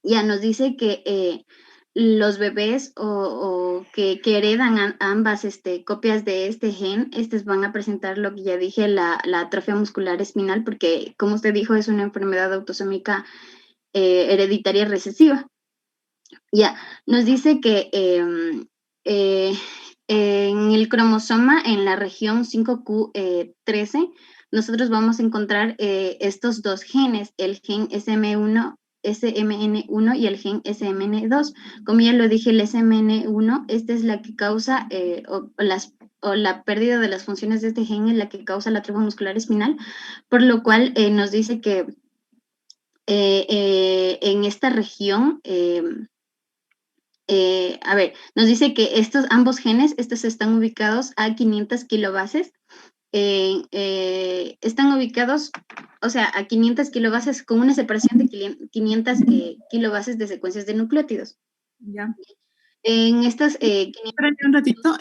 Ya nos dice que los bebés o que heredan ambas copias de este gen, van a presentar lo que ya dije, la atrofia muscular espinal, porque como usted dijo, es una enfermedad autosómica hereditaria recesiva. Ya, nos dice que en el cromosoma, en la región 5q13, nosotros vamos a encontrar estos 2 genes, el gen SMN1 y el gen SMN2. Como ya lo dije, el SMN1, esta es la que causa, la pérdida de las funciones de este gen es la que causa la atrofia muscular espinal, por lo cual nos dice que en esta región... nos dice que ambos genes, estos están ubicados a 500 kilobases. Están ubicados, o sea, a 500 kilobases con una separación de 500 kilobases de secuencias de nucleótidos. Ya. En estas... Espérame un ratito,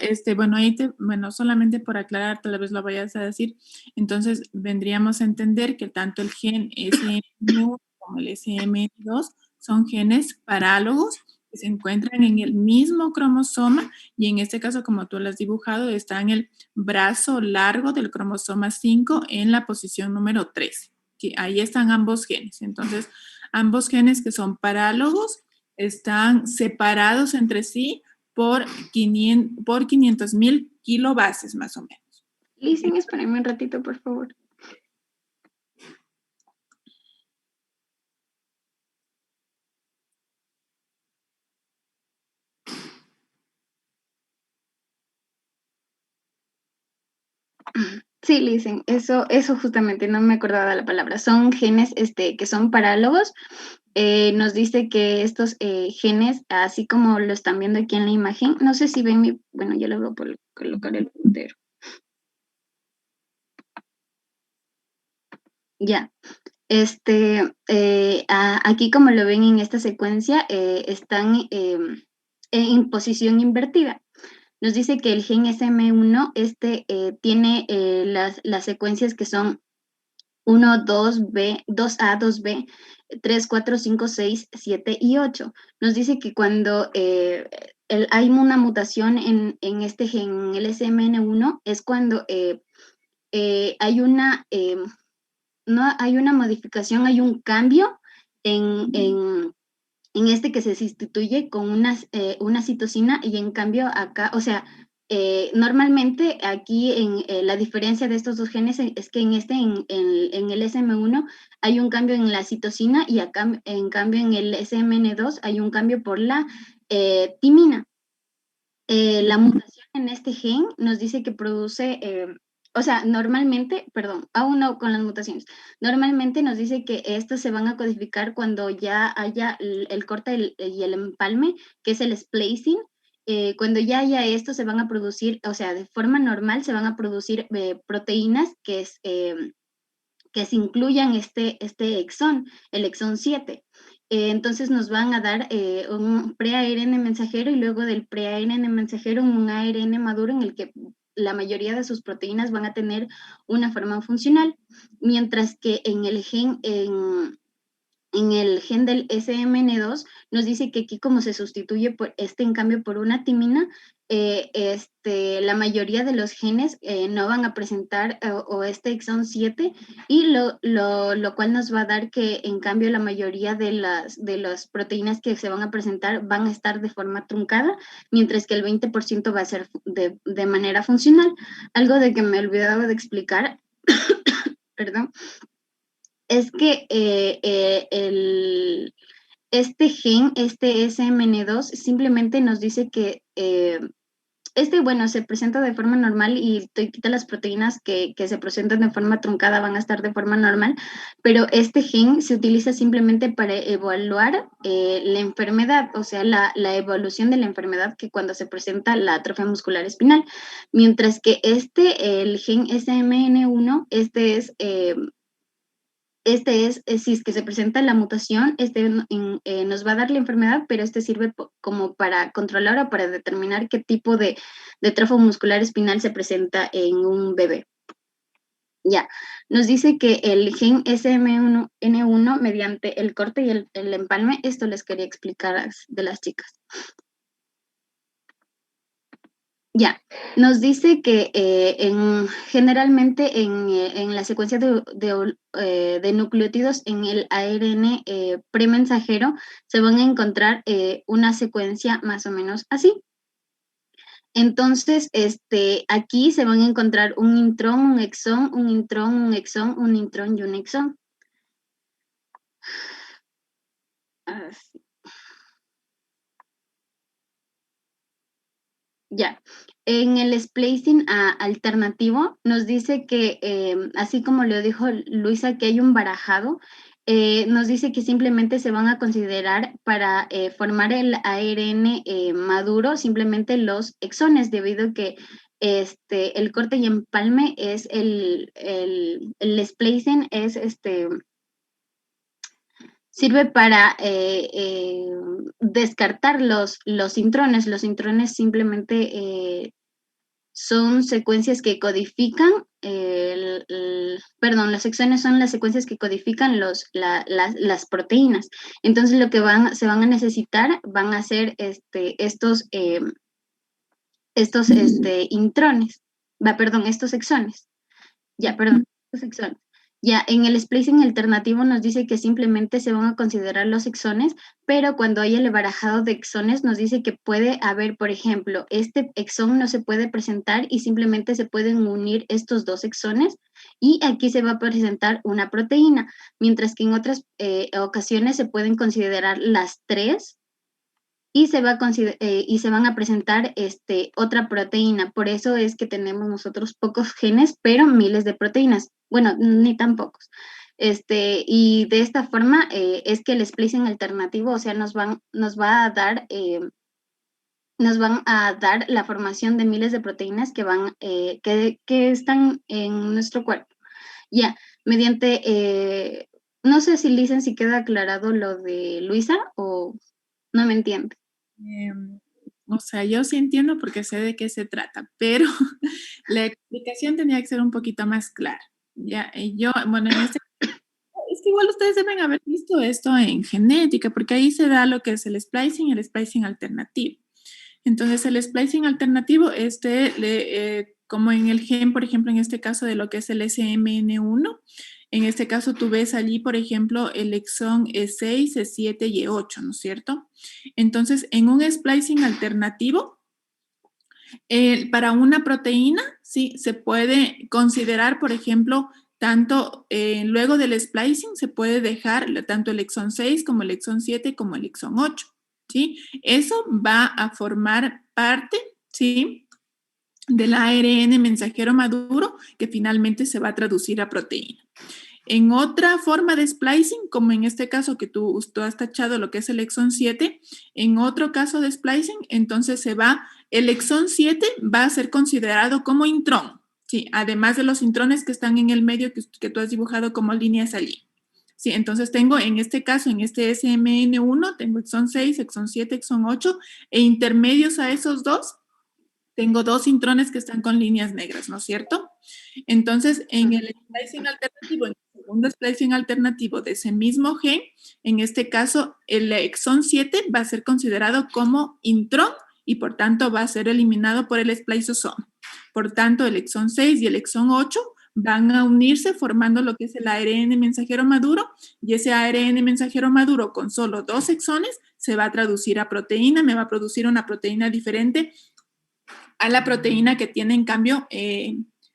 bueno, solamente por aclarar, tal vez lo vayas a decir. Entonces, vendríamos a entender que tanto el gen SM1 como el SM2 son genes parálogos que se encuentran en el mismo cromosoma, y en este caso, como tú lo has dibujado, está en el brazo largo del cromosoma 5 en la posición número 13. Que ahí están ambos genes. Entonces, ambos genes que son parálogos están separados entre sí por 500,000 kilobases más o menos. Listen, espérenme un ratito, por favor. Sí, Listen, eso justamente, no me acordaba de la palabra. Son genes que son parálogos. Nos dice que estos genes, así como lo están viendo aquí en la imagen, no sé si ven bueno, yo lo voy a colocar el puntero. Ya. Aquí, como lo ven en esta secuencia, están en posición invertida. Nos dice que el gen SM1 tiene las secuencias que son 1, 2B, 2A, 2B, 3, 4, 5, 6, 7 y 8. Nos dice que cuando hay una mutación en este gen, el SMN1, es cuando hay una modificación, hay un cambio en que se sustituye con una citosina, y en cambio acá, o sea, normalmente aquí la diferencia de estos dos genes es que en el SM1 hay un cambio en la citosina, y acá, en cambio, en el SMN2 hay un cambio por la timina. La mutación en este gen nos dice que produce, o sea, normalmente, perdón, aún no con las mutaciones, normalmente nos dice que estas se van a codificar cuando ya haya el corte y el empalme, que es el splicing. Cuando ya haya esto, se van a producir, o sea, de forma normal se van a producir proteínas que se incluyan este exón, el exón 7. Entonces nos van a dar un pre-ARN mensajero, y luego del pre-ARN mensajero un ARN maduro en el que la mayoría de sus proteínas van a tener una forma funcional, mientras que en el gen del SMN2 nos dice que aquí, como se sustituye en cambio por una timina, la mayoría de los genes no van a presentar o este exón 7, y lo cual nos va a dar que en cambio la mayoría de las proteínas que se van a presentar van a estar de forma truncada, mientras que el 20% va a ser de manera funcional. Algo de que me olvidaba de explicar, perdón, es que este gen, este SMN2, simplemente nos dice que bueno, se presenta de forma normal, y quita las proteínas que se presentan de forma truncada, van a estar de forma normal, pero este gen se utiliza simplemente para evaluar la enfermedad, o sea, la evolución de la enfermedad, que cuando se presenta la atrofia muscular espinal, mientras que el gen SMN1, si es que se presenta la mutación, nos va a dar la enfermedad, pero sirve como para controlar o para determinar qué tipo de trofo muscular espinal se presenta en un bebé. Ya, nos dice que el gen SMN1, mediante el corte y el empalme, esto les quería explicar de las chicas. Ya, nos dice que generalmente en la secuencia de nucleótidos en el ARN premensajero se van a encontrar una secuencia más o menos así. Entonces, aquí se van a encontrar un intrón, un exón, un intrón, un exón, un intrón y un exón. Así. Ya, en el splicing alternativo nos dice que, así como lo dijo Luisa, que hay un barajado, nos dice que simplemente se van a considerar para formar el ARN maduro simplemente los exones, debido a que el corte y empalme es el splicing es sirve para descartar los intrones. Los intrones simplemente son secuencias que codifican, los exones son las secuencias que codifican las proteínas. Entonces lo que se van a necesitar van a ser estos intrones, estos exones. Estos exones. Ya, en el splicing alternativo nos dice que simplemente se van a considerar los exones, pero cuando hay el barajado de exones nos dice que puede haber, por ejemplo, este exón no se puede presentar y simplemente se pueden unir estos dos exones, y aquí se va a presentar una proteína, mientras que en otras ocasiones se pueden considerar las tres, y se van a presentar otra proteína. Por eso es que tenemos nosotros pocos genes, pero miles de proteínas. Bueno, ni tan pocos. Y de esta forma es que el splicing alternativo, o sea, nos van a dar la formación de miles de proteínas que están en nuestro cuerpo. Ya, mediante No sé si Lisa, si queda aclarado lo de Luisa o no me entiende. O sea, yo sí entiendo porque sé de qué se trata, pero la explicación tenía que ser un poquito más clara. Ya, yo, bueno, en este es que igual ustedes deben haber visto esto en genética, porque ahí se da lo que es el splicing alternativo. Entonces, el splicing alternativo, como en el gen, por ejemplo, en este caso de lo que es el SMN1, en este caso tú ves allí, por ejemplo, el exón E6, E7 y E8, ¿no es cierto? Entonces, en un splicing alternativo, para una proteína, sí, se puede considerar, por ejemplo, tanto luego del splicing se puede dejar tanto el exón 6 como el exón 7 como el exón 8, ¿sí? Eso va a formar parte, ¿sí?, del ARN mensajero maduro que finalmente se va a traducir a proteína. En otra forma de splicing, como en este caso que tú has tachado lo que es el exón 7, en otro caso de splicing, entonces el exón 7 va a ser considerado como intrón, ¿sí? Además de los intrones que están en el medio que tú has dibujado como líneas allí. Sí, entonces tengo en este caso, en este SMN1, tengo exón 6, exón 7, exón 8, e intermedios a esos dos, tengo dos intrones que están con líneas negras, ¿no es cierto? Entonces, en el splicing alternativo, en el segundo splicing alternativo de ese mismo gen, en este caso, el exón 7 va a ser considerado como intrón y por tanto va a ser eliminado por el spliceosoma. Por tanto, el exón 6 y el exón 8 van a unirse formando lo que es el ARN mensajero maduro y ese ARN mensajero maduro con solo dos exones se va a traducir a proteína, me va a producir una proteína diferente a la proteína que tiene en cambio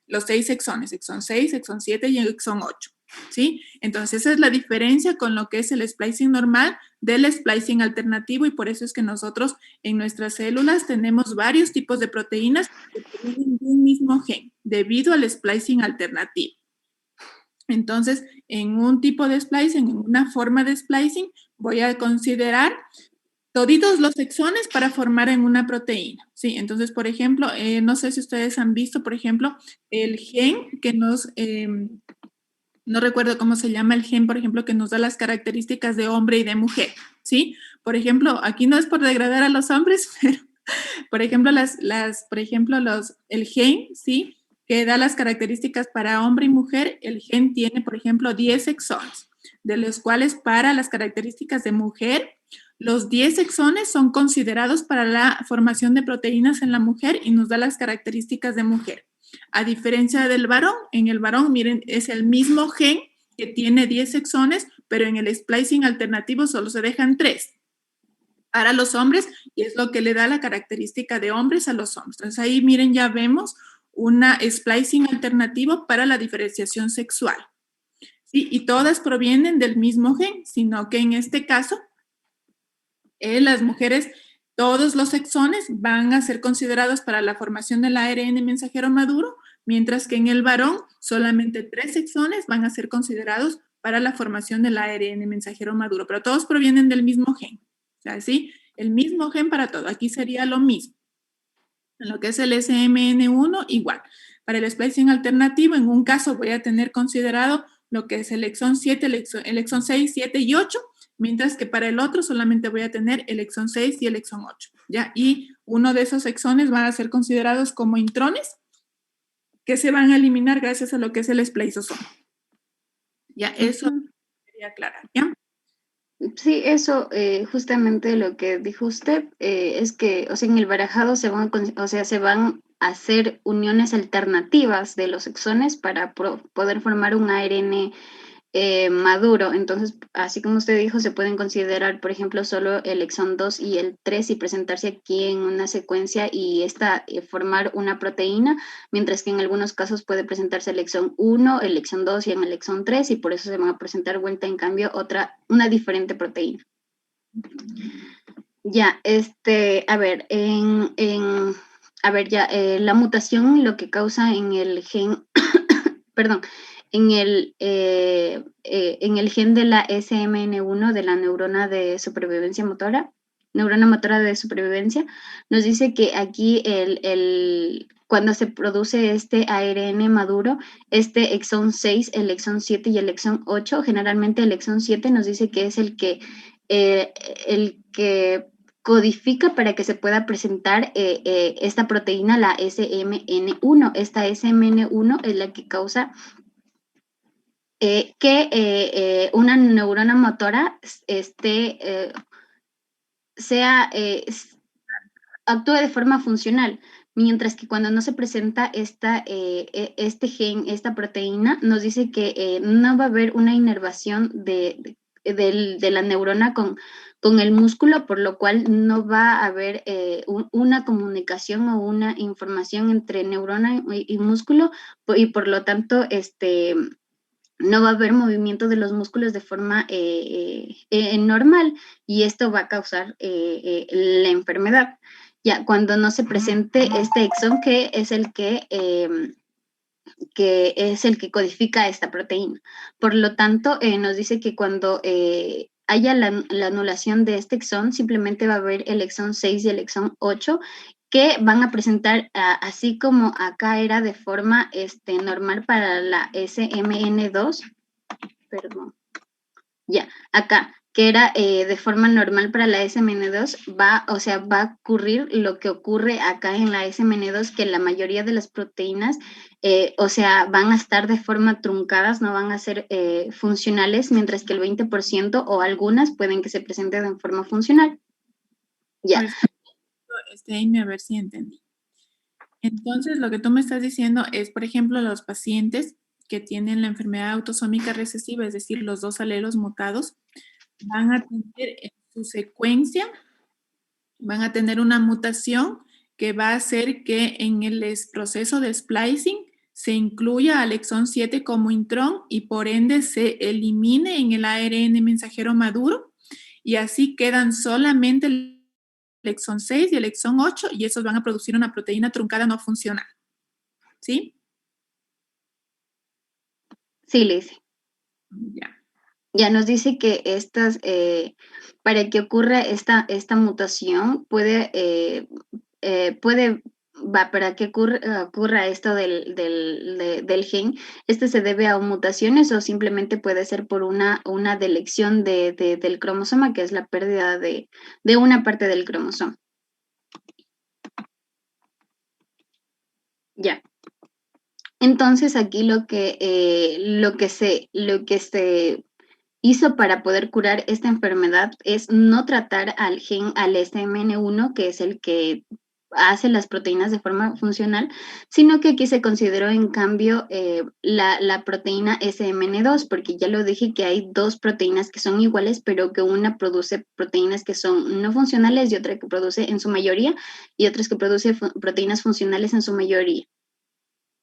los 6 exones, exón 6, exón 7 y exón 8, ¿sí? Entonces esa es la diferencia con lo que es el splicing normal del splicing alternativo y por eso es que nosotros en nuestras células tenemos varios tipos de proteínas que provienen de un mismo gen debido al splicing alternativo. Entonces, en un tipo de splicing, en una forma de splicing, voy a considerar toditos los exones para formar en una proteína, ¿sí? Entonces, por ejemplo, no sé si ustedes han visto, por ejemplo, el gen que no recuerdo cómo se llama el gen, por ejemplo, que nos da las características de hombre y de mujer, ¿sí? Por ejemplo, aquí no es por degradar a los hombres, pero, por ejemplo, el gen, ¿sí?, que da las características para hombre y mujer, el gen tiene, por ejemplo, 10 exones, de los cuales para las características de mujer, los 10 exones son considerados para la formación de proteínas en la mujer y nos da las características de mujer. A diferencia del varón, en el varón, miren, es el mismo gen que tiene 10 exones, pero en el splicing alternativo solo se dejan 3 para los hombres y es lo que le da la característica de hombres a los hombres. Entonces ahí, miren, ya vemos una splicing alternativo para la diferenciación sexual. ¿Sí? Y todas provienen del mismo gen, sino que en este caso, las mujeres, todos los exones van a ser considerados para la formación del ARN mensajero maduro, mientras que en el varón solamente 3 exones van a ser considerados para la formación del ARN mensajero maduro, pero todos provienen del mismo gen. O sea, ¿sí? El mismo gen para todo. Aquí sería lo mismo. En lo que es el SMN1, igual. Para el splicing alternativo, en un caso voy a tener considerado lo que es el exón 7, el exón 6, 7 y 8, mientras que para el otro solamente voy a tener el exón 6 y el exón 8, ¿ya? Y uno de esos exones van a ser considerados como intrones que se van a eliminar gracias a lo que es el spliceosoma. Ya, eso quería aclarar, ¿ya? Sí, eso, justamente lo que dijo usted, es que, o sea, en el barajado se van a hacer uniones alternativas de los exones para poder formar un ARN maduro. Entonces, así como usted dijo, se pueden considerar, por ejemplo, solo el exón 2 y el 3 y presentarse aquí en una secuencia y formar una proteína, mientras que en algunos casos puede presentarse el exón 1, el exón 2 y en el exón 3 y por eso se van a presentar vuelta en cambio una diferente proteína. Ya, a ver, la mutación lo que causa en el gen, perdón, en el gen de la SMN1 de la neurona de supervivencia motora, neurona motora de supervivencia, nos dice que aquí cuando se produce este ARN maduro, este exón 6, el exón 7 y el exón 8, generalmente el exón 7 nos dice que es el que codifica para que se pueda presentar esta proteína, la SMN1. Esta SMN1 es la que causa que una neurona motora actúe de forma funcional, mientras que cuando no se presenta este gen, esta proteína, nos dice que no va a haber una inervación de la neurona con el músculo, por lo cual no va a haber una comunicación o una información entre neurona y músculo, y por lo tanto, no va a haber movimiento de los músculos de forma normal, y esto va a causar la enfermedad. Ya cuando no se presente este exón, que es el que es el que codifica esta proteína. Por lo tanto, nos dice que cuando haya la anulación de este exón, simplemente va a haber el exón 6 y el exón 8, que van a presentar, así como acá era de forma normal para la SMN2, perdón, ya, acá, que era de forma normal para la SMN2, va a ocurrir lo que ocurre acá en la SMN2, que la mayoría de las proteínas, van a estar de forma truncadas, no van a ser funcionales, mientras que el 20% o algunas pueden que se presenten de forma funcional. Ya. Amy, a ver si entendí. Entonces, lo que tú me estás diciendo es, por ejemplo, los pacientes que tienen la enfermedad autosómica recesiva, es decir, los dos alelos mutados, van a tener en su secuencia, van a tener una mutación que va a hacer que en el proceso de splicing se incluya al exón 7 como intrón y por ende se elimine en el ARN mensajero maduro, y así quedan solamente el exón 6 y el exón 8, y esos van a producir una proteína truncada no funcional. ¿Sí? Sí, Liz. Ya. Ya nos dice que para que ocurra esta mutación, para que ocurra esto del gen, se debe a mutaciones o simplemente puede ser por una delección del cromosoma, que es la pérdida de una parte del cromosoma. Ya. Entonces aquí lo que se hizo para poder curar esta enfermedad es no tratar al gen, al SMN1, que es el que hace las proteínas de forma funcional, sino que aquí se consideró en cambio la proteína SMN2, porque ya lo dije que hay dos proteínas que son iguales, pero que una produce proteínas que son no funcionales y otra que produce en su mayoría, y otras que produce proteínas funcionales en su mayoría.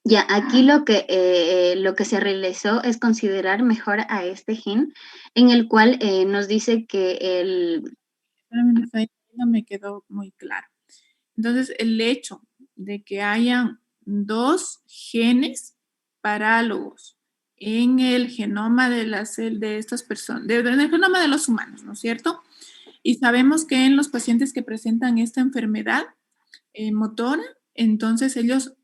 Ya, aquí lo que se realizó es considerar mejor a este gen, en el cual nos dice que no me quedó muy claro. Entonces, el hecho de que hayan dos genes parálogos en el genoma de estas personas, en el genoma de los humanos, ¿no es cierto? Y sabemos que en los pacientes que presentan esta enfermedad motora, entonces ellos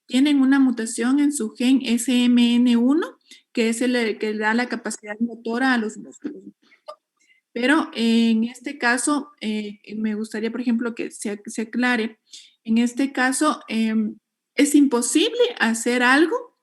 tienen una mutación en su gen SMN1, que es el que da la capacidad motora a los músculos. Pero en este caso, me gustaría, por ejemplo, que se aclare. En este caso, es imposible hacer algo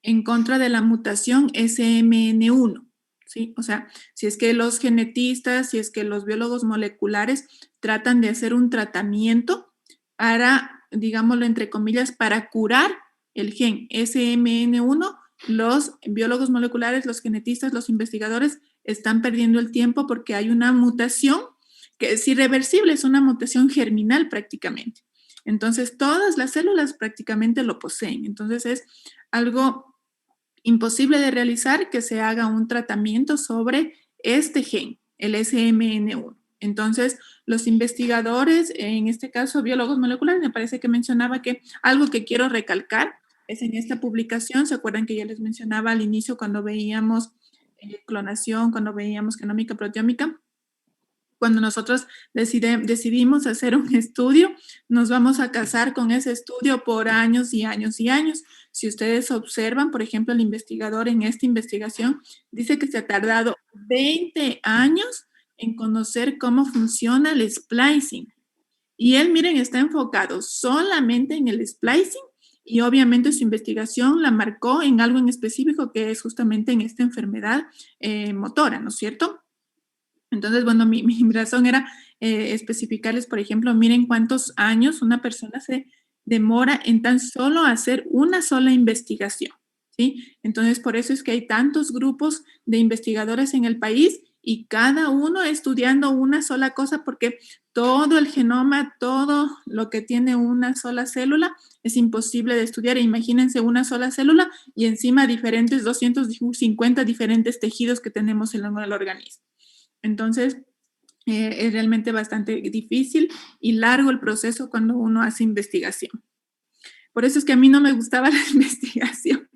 en contra de la mutación SMN1, ¿sí? O sea, si es que los genetistas, si es que los biólogos moleculares tratan de hacer un tratamiento para, digámoslo entre comillas, para curar el gen SMN1, los biólogos moleculares, los genetistas, los investigadores están perdiendo el tiempo porque hay una mutación que es irreversible, es una mutación germinal prácticamente. Entonces, todas las células prácticamente lo poseen. Entonces, es algo imposible de realizar que se haga un tratamiento sobre este gen, el SMN1. Entonces, los investigadores, en este caso biólogos moleculares, me parece que mencionaba que algo que quiero recalcar es en esta publicación, ¿se acuerdan que ya les mencionaba al inicio cuando veíamos clonación, cuando veíamos genómica proteómica? Cuando nosotros decidimos hacer un estudio, nos vamos a casar con ese estudio por años y años y años. Si ustedes observan, por ejemplo, el investigador en esta investigación dice que se ha tardado 20 años en conocer cómo funciona el splicing. Y él, miren, está enfocado solamente en el splicing y obviamente su investigación la marcó en algo en específico que es justamente en esta enfermedad motora, ¿no es cierto? Entonces, bueno, mi razón era especificarles, por ejemplo, miren cuántos años una persona se demora en tan solo hacer una sola investigación, ¿sí? Entonces, por eso es que hay tantos grupos de investigadores en el país y cada uno estudiando una sola cosa porque todo el genoma, todo lo que tiene una sola célula es imposible de estudiar. Imagínense una sola célula y encima diferentes, 250 diferentes tejidos que tenemos en el organismo. Entonces, es realmente bastante difícil y largo el proceso cuando uno hace investigación. Por eso es que a mí no me gustaba la investigación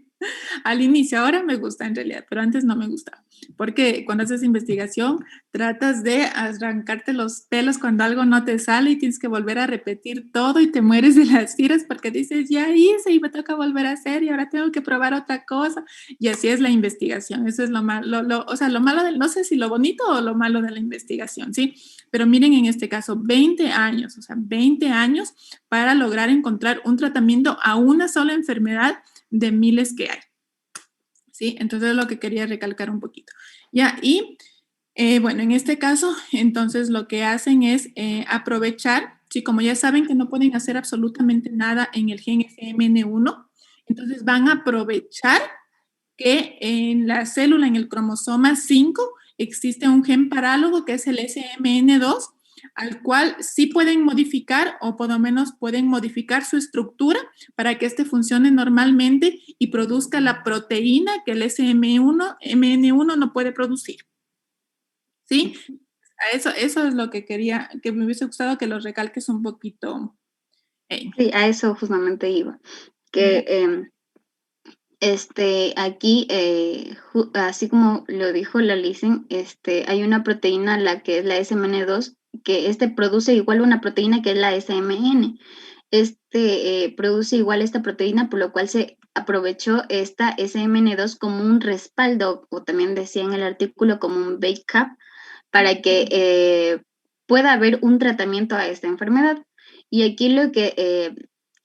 al inicio. Ahora me gusta en realidad, pero antes no me gustaba. Porque cuando haces investigación, tratas de arrancarte los pelos cuando algo no te sale y tienes que volver a repetir todo y te mueres de las iras porque dices, ya hice y me toca volver a hacer y ahora tengo que probar otra cosa. Y así es la investigación. Eso es lo malo, o sea, lo malo no sé si lo bonito o lo malo de la investigación, ¿sí? Pero miren en este caso, 20 años, o sea, 20 años para lograr encontrar un tratamiento a una sola enfermedad de miles que hay. ¿Sí? Entonces es lo que quería recalcar un poquito. Ya, y bueno, en este caso, entonces lo que hacen es aprovechar, ¿sí? Como ya saben que no pueden hacer absolutamente nada en el gen SMN1, entonces van a aprovechar que en la célula, en el cromosoma 5, existe un gen parálogo que es el SMN2, al cual sí pueden modificar o por lo menos pueden modificar su estructura para que éste funcione normalmente y produzca la proteína que el MN1 no puede producir. ¿Sí? Eso es lo que quería, que me hubiese gustado que lo recalques un poquito. Sí, a eso justamente iba. Que aquí, así como lo dijo la Lisen, hay una proteína, la que es la SMN2, que produce igual una proteína que es la SMN. Produce igual esta proteína, por lo cual se aprovechó esta SMN2 como un respaldo, o también decía en el artículo como un backup, para que pueda haber un tratamiento a esta enfermedad. Y aquí lo que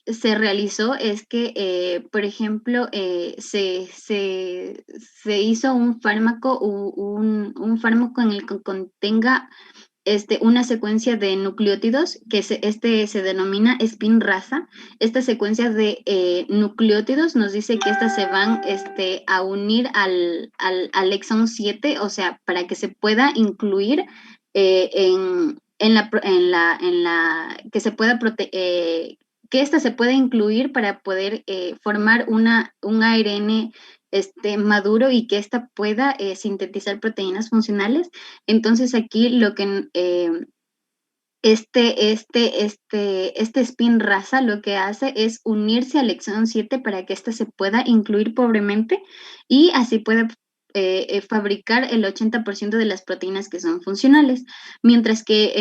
se realizó es que, por ejemplo, se hizo un fármaco, un fármaco en el que contenga una secuencia de nucleótidos que se denomina Spinraza. Esta secuencia de nucleótidos nos dice que estas se van a unir al exón 7, o sea, para que se pueda incluir que se pueda que esta se pueda incluir para poder formar un ARN maduro y que ésta pueda sintetizar proteínas funcionales. Entonces aquí lo que Spinraza lo que hace es unirse al exón 7 para que ésta se pueda incluir pobremente y así pueda fabricar el 80% de las proteínas que son funcionales, mientras que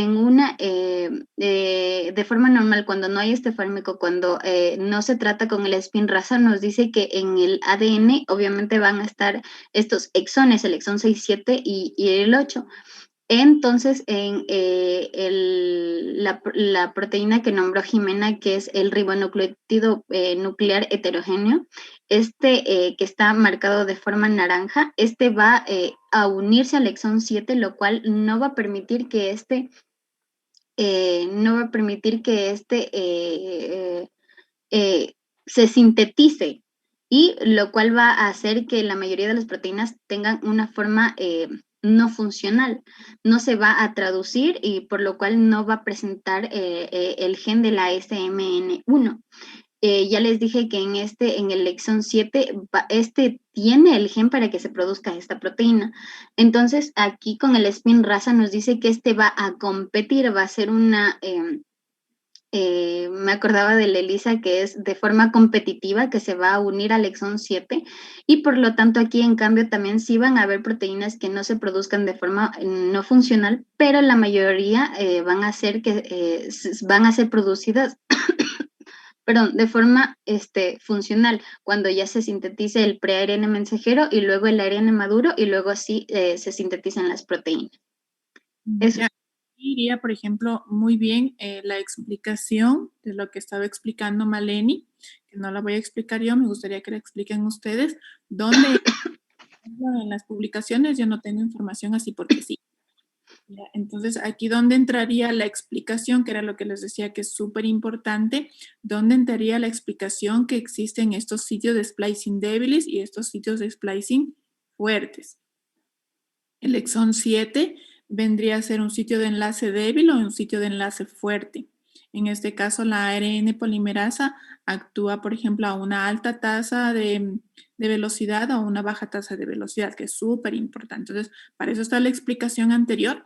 de forma normal, cuando no hay este fármaco, cuando no se trata con el Spinraza, nos dice que en el ADN obviamente van a estar estos exones, el exón 6, 7 y el 8. Entonces, en la proteína que nombró Jimena, que es el ribonucleótido nuclear heterogéneo, que está marcado de forma naranja, va a unirse al exón 7, lo cual no va a permitir que se sintetice, y lo cual va a hacer que la mayoría de las proteínas tengan una forma no funcional, no se va a traducir y por lo cual no va a presentar el gen de la SMN1. Ya les dije que en el exón 7, tiene el gen para que se produzca esta proteína. Entonces, aquí con el Spinraza nos dice que va a competir, va a ser me acordaba de la ELISA, que es de forma competitiva, que se va a unir al exón 7, y por lo tanto aquí en cambio también sí van a haber proteínas que no se produzcan de forma no funcional, pero la mayoría van a ser producidas perdón, de forma funcional, cuando ya se sintetice el pre-ARN mensajero y luego el ARN maduro, y luego así se sintetizan las proteínas. Eso. Ya, iría, por ejemplo, muy bien la explicación de lo que estaba explicando Maleni, que no la voy a explicar yo, me gustaría que la expliquen ustedes, donde en las publicaciones yo no tengo información así porque sí. Ya, entonces, aquí donde entraría la explicación, que era lo que les decía que es súper importante, donde entraría la explicación que existen estos sitios de splicing débiles y estos sitios de splicing fuertes. El exón 7 vendría a ser un sitio de enlace débil o un sitio de enlace fuerte. En este caso, la ARN polimerasa actúa, por ejemplo, a una alta tasa de velocidad o a una baja tasa de velocidad, que es súper importante. Entonces, para eso está la explicación anterior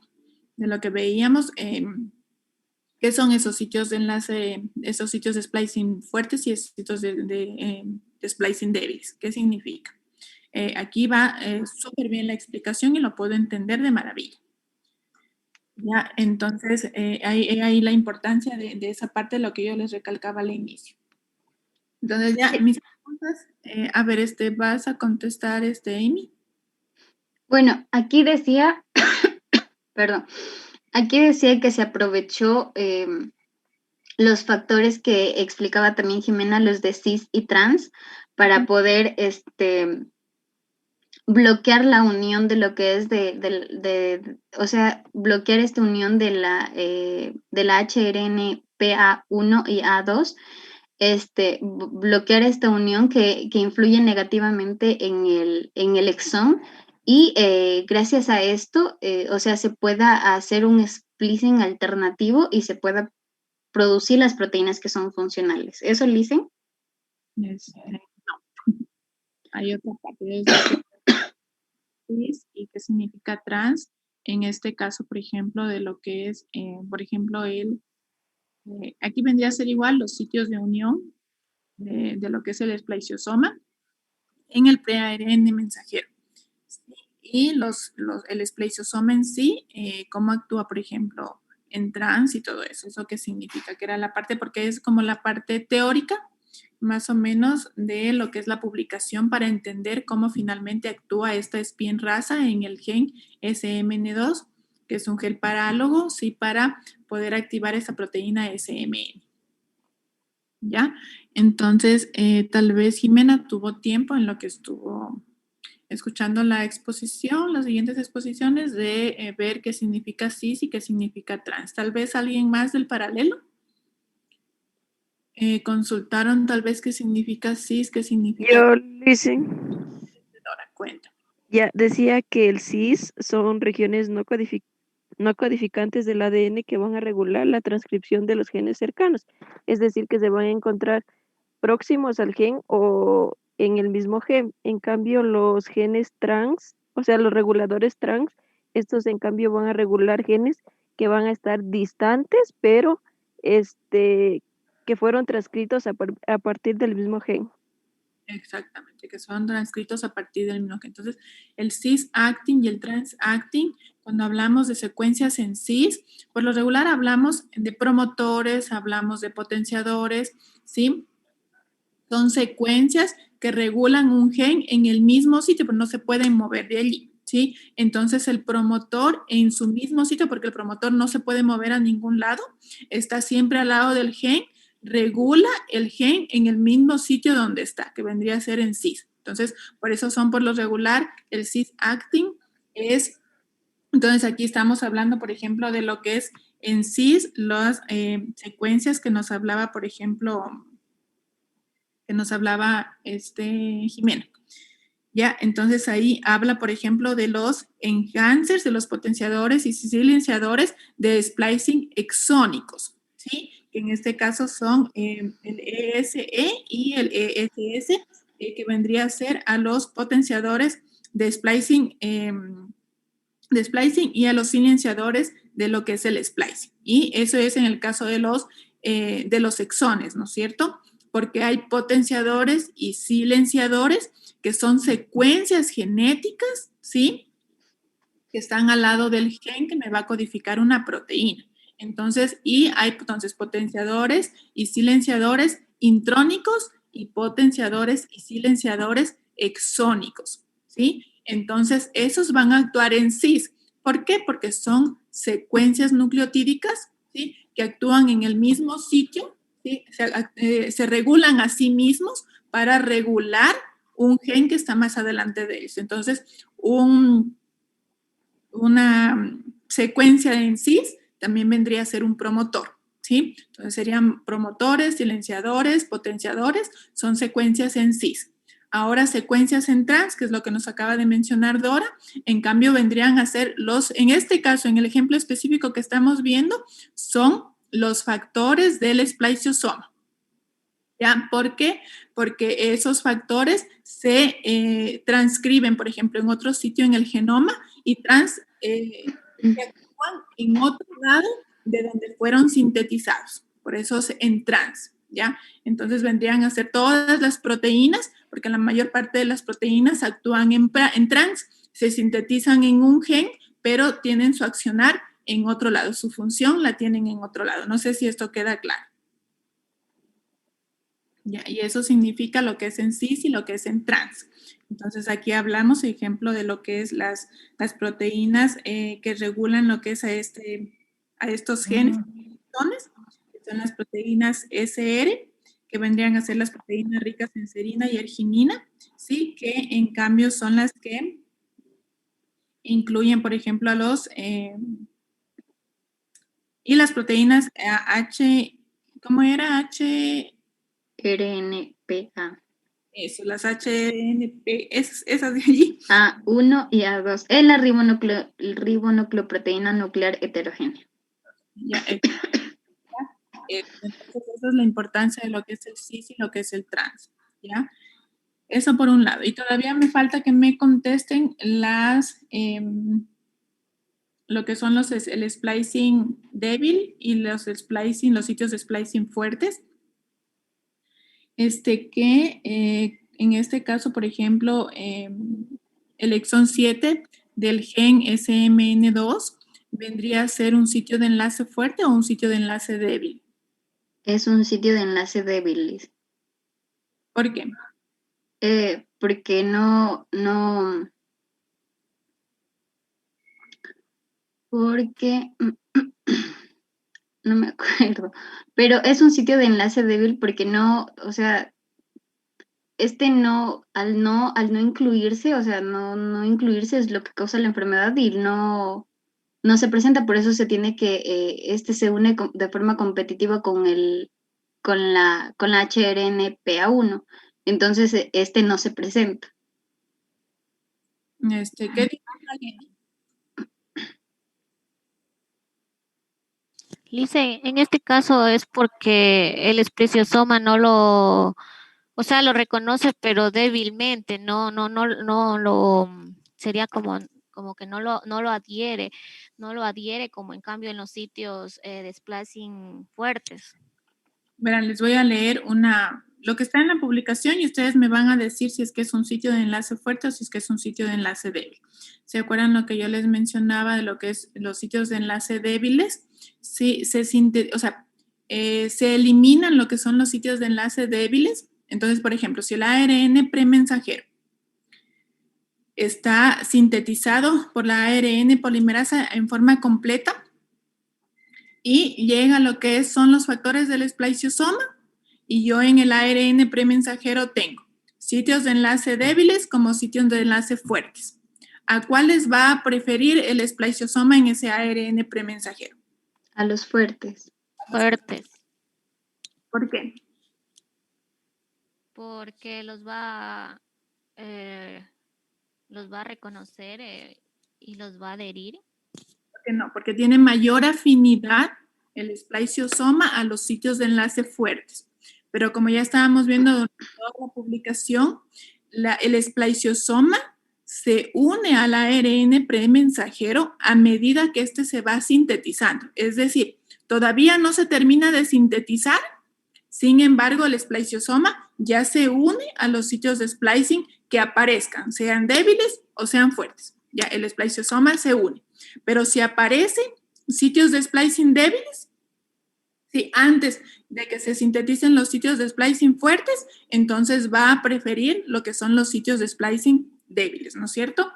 de lo que veíamos, qué son esos sitios de enlace, esos sitios de splicing fuertes y esos sitios de splicing débiles. ¿Qué significa? Aquí va súper bien la explicación y lo puedo entender de maravilla. Ya, entonces, ahí la importancia de esa parte de lo que yo les recalcaba al inicio. Entonces, ya, mis preguntas, a ver, ¿vas a contestar, Amy? Bueno, aquí decía, perdón, aquí decía que se aprovechó los factores que explicaba también Jimena, los de cis y trans, para poder bloquear la unión de lo que es o sea, bloquear esta unión de la HRNPA1 y A2, bloquear esta unión que influye negativamente en el exón, y gracias a esto, o sea, se pueda hacer un splicing alternativo y se pueda producir las proteínas que son funcionales. ¿Eso, Licen? No. Hay otra parte. ¿Y qué significa trans? En este caso, por ejemplo, de lo que es, por ejemplo, aquí vendría a ser igual los sitios de unión de lo que es el espliciosoma en el pre-ARN mensajero. Y el espliciosoma en sí, cómo actúa, por ejemplo, en trans y todo eso. ¿Eso qué significa? Que era la parte, porque es como la parte teórica, más o menos, de lo que es la publicación para entender cómo finalmente actúa esta espinraza en el gen SMN2, que es un gen parálogo, sí, para poder activar esa proteína SMN. ¿Ya? Entonces, tal vez Jimena tuvo tiempo en lo que estuvo escuchando la exposición, las siguientes exposiciones, de ver qué significa cis y qué significa trans. Tal vez alguien más del paralelo. Consultaron tal vez qué significa cis, qué significa... Yo, Listen, Ahora cuenta. ya decía que el cis son regiones no codificantes del ADN que van a regular la transcripción de los genes cercanos. Es decir, que se van a encontrar próximos al gen o en el mismo gen. En cambio, los genes trans, o sea, los reguladores trans, estos en cambio van a regular genes que van a estar distantes, pero que fueron transcritos a partir del mismo gen. Exactamente, que son transcritos a partir del mismo gen. Entonces, el cis-actin y el trans-actin, cuando hablamos de secuencias en cis, por lo regular hablamos de promotores, hablamos de potenciadores, ¿sí? Son secuencias que regulan un gen en el mismo sitio, pero no se pueden mover de allí, ¿sí? Entonces, el promotor en su mismo sitio, porque el promotor no se puede mover a ningún lado, está siempre al lado del gen, regula el gen en el mismo sitio donde está, que vendría a ser en cis. Entonces, por eso son por lo regular el cis-actin es... Entonces, aquí estamos hablando, por ejemplo, de lo que es en cis, las secuencias que nos hablaba, por ejemplo, Jimena. Ya, entonces ahí habla, por ejemplo, de los enhancers, de los potenciadores y silenciadores de splicing exónicos, ¿sí? Que en este caso son el ESE y el ESS, que vendría a ser a los potenciadores de splicing y a los silenciadores de lo que es el splicing. Y eso es en el caso de los de los exones, ¿no es cierto? Porque hay potenciadores y silenciadores que son secuencias genéticas, ¿sí? Que están al lado del gen que me va a codificar una proteína. Entonces, y hay entonces potenciadores y silenciadores intrónicos y potenciadores y silenciadores exónicos, ¿sí? Entonces, esos van a actuar en cis. ¿Por qué? Porque son secuencias nucleotídicas, ¿sí? Que actúan en el mismo sitio, ¿sí? Se regulan a sí mismos para regular un gen que está más adelante de ellos. Entonces, una secuencia en cis también vendría a ser un promotor, ¿sí? Entonces serían promotores, silenciadores, potenciadores, son secuencias en cis. Ahora secuencias en trans, que es lo que nos acaba de mencionar Dora, en cambio vendrían a ser en este caso, en el ejemplo específico que estamos viendo, son los factores del spliceosoma. ¿Ya? ¿Por qué? Porque esos factores se transcriben, por ejemplo, en otro sitio en el genoma y se actúan en otro lado de donde fueron sintetizados. Por eso es en trans, ¿ya? Entonces vendrían a ser todas las proteínas, porque la mayor parte de las proteínas actúan en trans, se sintetizan en un gen, pero tienen su accionar en otro lado, su función la tienen en otro lado. No sé si esto queda claro. Ya, y eso significa lo que es en cis y lo que es en trans. Entonces aquí hablamos, ejemplo, de lo que es las proteínas que regulan lo que es a estos genes, que son las proteínas SR, que vendrían a ser las proteínas ricas en serina y arginina, ¿sí? Que en cambio son las que incluyen, por ejemplo, a los... y las proteínas ¿cómo era? RNPA. Eso, las HNP, esas de allí. A1 y A2. Es la ribonucleoproteína nuclear heterogénea. Ya, entonces, esa es la importancia de lo que es el cis y lo que es el trans, ¿ya? Eso por un lado. Y todavía me falta que me contesten lo que son el splicing débil y los sitios de splicing fuertes. Que en este caso, por ejemplo, el exón 7 del gen SMN2 vendría a ser un sitio de enlace fuerte o un sitio de enlace débil. Es un sitio de enlace débil, Liz. ¿Por qué? Porque porque no me acuerdo, pero es un sitio de enlace débil porque no, o sea, al no incluirse, o sea, no incluirse es lo que causa la enfermedad y no se presenta, por eso se tiene que, se une de forma competitiva con la HRNPA1, entonces no se presenta. ¿Qué dice alguien? Lice, en este caso es porque el esplesiosoma lo reconoce, pero débilmente, no lo, sería como que no lo adhiere como en cambio en los sitios de splicing fuertes. Verán, les voy a leer lo que está en la publicación y ustedes me van a decir si es que es un sitio de enlace fuerte o si es que es un sitio de enlace débil. ¿Se acuerdan lo que yo les mencionaba de lo que es los sitios de enlace débiles? Sí, se eliminan lo que son los sitios de enlace débiles. Entonces, por ejemplo, si el ARN premensajero está sintetizado por la ARN polimerasa en forma completa y llega a lo que son los factores del espliciosoma, y yo en el ARN premensajero tengo sitios de enlace débiles como sitios de enlace fuertes. ¿A cuáles va a preferir el espliciosoma en ese ARN premensajero? A los fuertes. Fuertes. ¿Por qué? Porque los va a reconocer y los va a adherir. ¿Por qué no? Porque tiene mayor afinidad el espliciosoma a los sitios de enlace fuertes. Pero como ya estábamos viendo durante toda la publicación, el espliciosoma se une al ARN premensajero a medida que se va sintetizando. Es decir, Todavía no se termina de sintetizar, sin embargo, el spliceosoma ya se une a los sitios de splicing que aparezcan, sean débiles o sean fuertes. Ya el spliceosoma se une. Pero si aparecen sitios de splicing débiles, si antes de que se sinteticen los sitios de splicing fuertes, entonces va a preferir lo que son los sitios de splicing débiles, ¿no es cierto?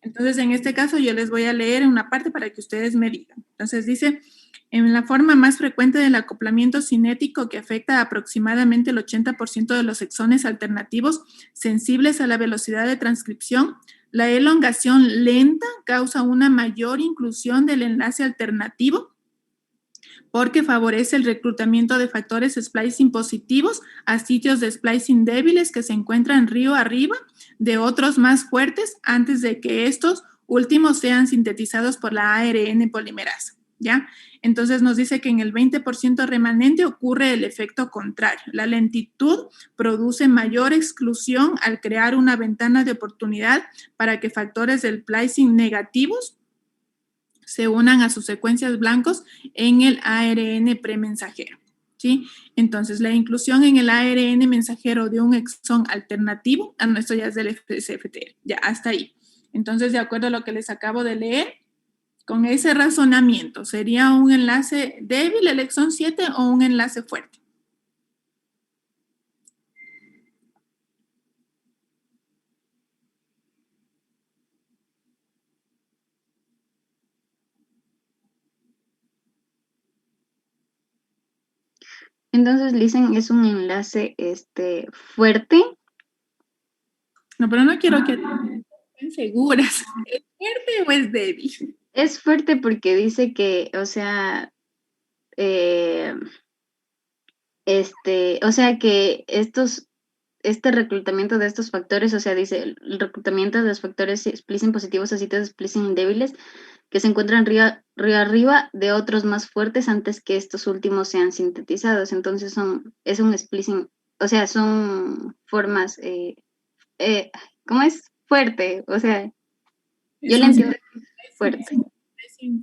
Entonces, en este caso, yo les voy a leer una parte para que ustedes me digan. Entonces, dice, en la forma más frecuente del acoplamiento cinético que afecta a aproximadamente el 80% de los exones alternativos sensibles a la velocidad de transcripción, la elongación lenta causa una mayor inclusión del enlace alternativo porque favorece el reclutamiento de factores splicing positivos a sitios de splicing débiles que se encuentran río arriba de otros más fuertes antes de que estos últimos sean sintetizados por la ARN polimerasa, ¿ya? Entonces nos dice que en el 20% remanente ocurre el efecto contrario. La lentitud produce mayor exclusión al crear una ventana de oportunidad para que factores del splicing negativos se unan a sus secuencias blancos en el ARN premensajero, ¿sí? Entonces, la inclusión en el ARN mensajero de un exón alternativo, esto ya es del SFTR, ya hasta ahí. Entonces, de acuerdo a lo que les acabo de leer, con ese razonamiento, ¿sería un enlace débil el exón 7 o un enlace fuerte? Entonces, dicen, es un enlace fuerte. No, pero no quiero que estén seguras. ¿Es fuerte o es débil? Es fuerte porque dice que, o sea, que este reclutamiento de estos factores, o sea, dice, el reclutamiento de los factores splicing positivos a sitios de splicing débiles que se encuentran río arriba de otros más fuertes antes que estos últimos sean sintetizados. Entonces es un splicing, o sea, son formas, ¿cómo es? Fuerte, o sea, yo le entiendo fuerte.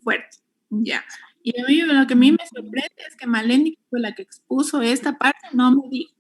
Fuerte, ya. Y a mí lo que a mí me sorprende es que Maleni, que fue la que expuso esta parte, no me dijo.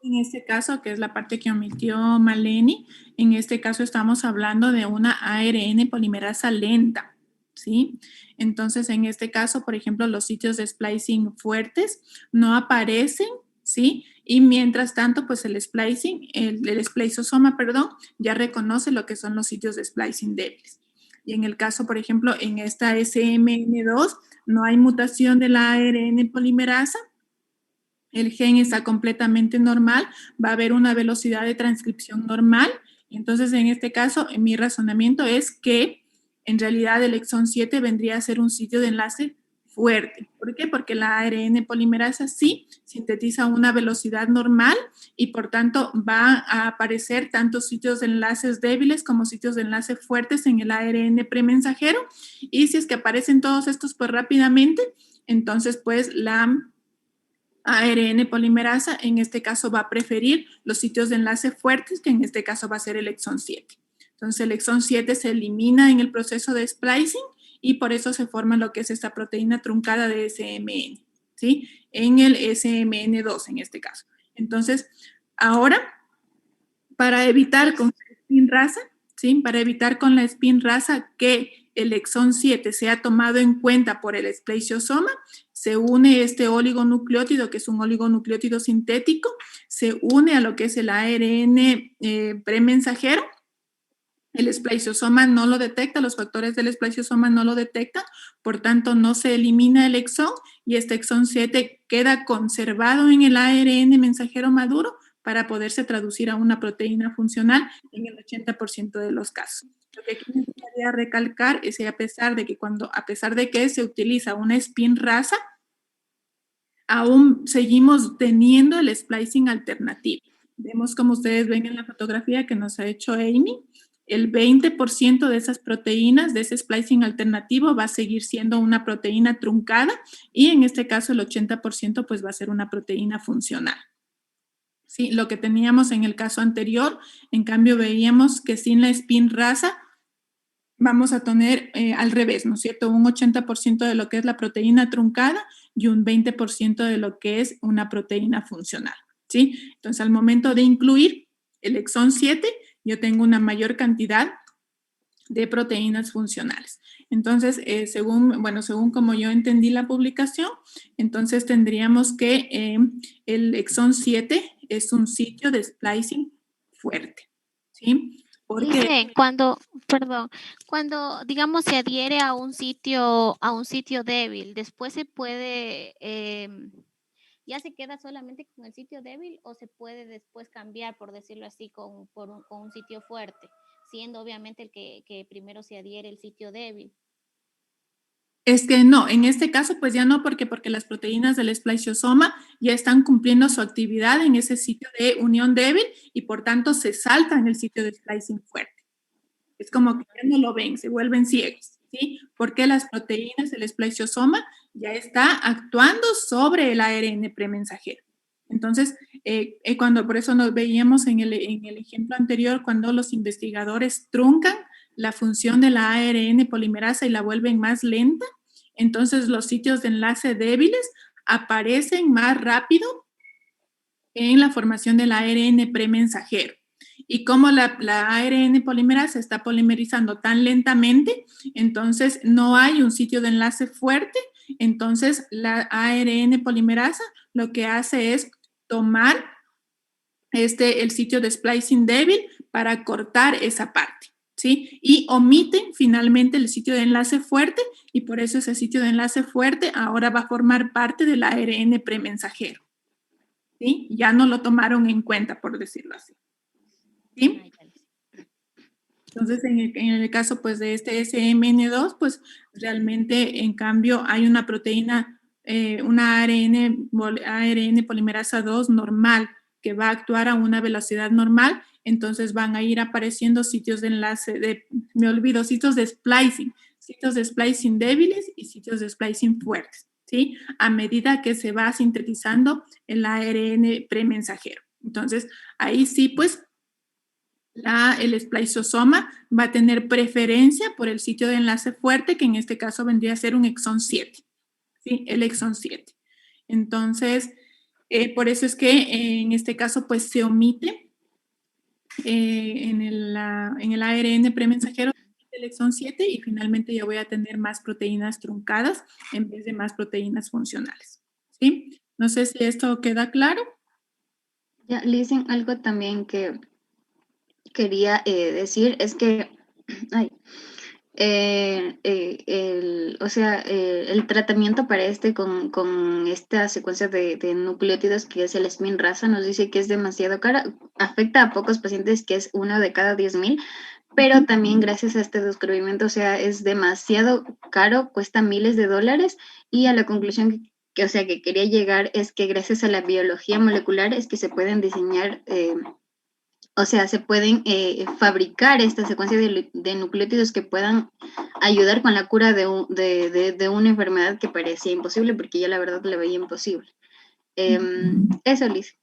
En este caso, que es la parte que omitió Maleni, en este caso estamos hablando de una ARN polimerasa lenta, ¿sí? Entonces, en este caso, por ejemplo, los sitios de splicing fuertes no aparecen, ¿sí? Y mientras tanto, pues el splicing, el spliceosoma, perdón, ya reconoce lo que son los sitios de splicing débiles. Y en el caso, por ejemplo, en esta SMN2, no hay mutación de la ARN polimerasa, el gen está completamente normal, va a haber una velocidad de transcripción normal. Entonces, en este caso, mi razonamiento es que en realidad el exón 7 vendría a ser un sitio de enlace fuerte. ¿Por qué? Porque la ARN polimerasa sí sintetiza una velocidad normal y por tanto va a aparecer tanto sitios de enlaces débiles como sitios de enlace fuertes en el ARN premensajero. Y si es que aparecen todos estos pues rápidamente, entonces pues la ARN polimerasa, en este caso va a preferir los sitios de enlace fuertes, que en este caso va a ser el exón 7. Entonces el exón 7 se elimina en el proceso de splicing y por eso se forma lo que es esta proteína truncada de SMN, ¿sí? En el SMN2 en este caso. Entonces, ahora, para evitar con la spin raza, ¿sí? Para evitar con la spin raza que el exón 7 sea tomado en cuenta por el spliceosoma, se une este oligonucleótido, que es un oligonucleótido sintético, se une a lo que es el ARN premensajero. El spliceosoma no lo detecta, los factores del spliceosoma no lo detectan, por tanto no se elimina el exón y este exón 7 queda conservado en el ARN mensajero maduro para poderse traducir a una proteína funcional en el 80% de los casos. Lo que aquí me gustaría recalcar es que a pesar de que se utiliza una spin raza, aún seguimos teniendo el splicing alternativo. Vemos como ustedes ven en la fotografía que nos ha hecho Amy, el 20% de esas proteínas, de ese splicing alternativo, va a seguir siendo una proteína truncada y en este caso el 80% pues va a ser una proteína funcional. Sí, lo que teníamos en el caso anterior, en cambio veíamos que sin la spin raza vamos a tener al revés, ¿no es cierto? Un 80% de lo que es la proteína truncada y un 20% de lo que es una proteína funcional, ¿sí? Entonces, al momento de incluir el exón 7, yo tengo una mayor cantidad de proteínas funcionales. Entonces, según como yo entendí la publicación, entonces tendríamos que el exón 7 es un sitio de splicing fuerte, ¿sí? Porque Dice, cuando digamos se adhiere a un sitio débil, después se puede, ya se queda solamente con el sitio débil o se puede después cambiar, por decirlo así, con un sitio fuerte, siendo obviamente el que primero se adhiere el sitio débil. es que no, en este caso pues ya no, porque las proteínas del espliciosoma ya están cumpliendo su actividad en ese sitio de unión débil y por tanto se saltan el sitio de splicing fuerte. Es como que ya no lo ven, se vuelven ciegos, ¿sí? Porque las proteínas del espliciosoma ya está actuando sobre el ARN premensajero. Entonces, por eso nos veíamos en el ejemplo anterior, cuando los investigadores truncan la función de la ARN polimerasa y la vuelven más lenta, entonces los sitios de enlace débiles aparecen más rápido en la formación del ARN premensajero. Y como la ARN polimerasa está polimerizando tan lentamente, entonces no hay un sitio de enlace fuerte, entonces la ARN polimerasa lo que hace es tomar el sitio de splicing débil para cortar esa parte, ¿sí? Y omiten finalmente el sitio de enlace fuerte y por eso ese sitio de enlace fuerte ahora va a formar parte del ARN premensajero, ¿sí? Ya no lo tomaron en cuenta, por decirlo así, ¿sí? Entonces, en el caso pues de este SMN2, pues realmente en cambio hay una proteína, una ARN polimerasa 2 normal que va a actuar a una velocidad normal, entonces van a ir apareciendo sitios de enlace, sitios de splicing débiles y sitios de splicing fuertes, ¿sí? A medida que se va sintetizando el ARN premensajero. Entonces, ahí sí, pues, el spliceosoma va a tener preferencia por el sitio de enlace fuerte, que en este caso vendría a ser un exón 7, ¿sí? El exón 7. Entonces, por eso es que en este caso, pues, se omite en el ARN premensajero el exón 7 y finalmente yo voy a tener más proteínas truncadas en vez de más proteínas funcionales, ¿sí? No sé si esto queda claro. Ya, Lizzy, algo también que quería decir es que el tratamiento para con esta secuencia de nucleótidos que es el Spinraza nos dice que es demasiado cara, afecta a pocos pacientes, que es 1 de cada 10,000, pero también gracias a este descubrimiento, o sea, es demasiado caro, cuesta miles de dólares, y a la conclusión que quería llegar es que gracias a la biología molecular es que se pueden diseñar se pueden fabricar esta secuencia de nucleótidos que puedan ayudar con la cura de una enfermedad que parecía imposible, porque yo la verdad le veía imposible. Eso, Liz.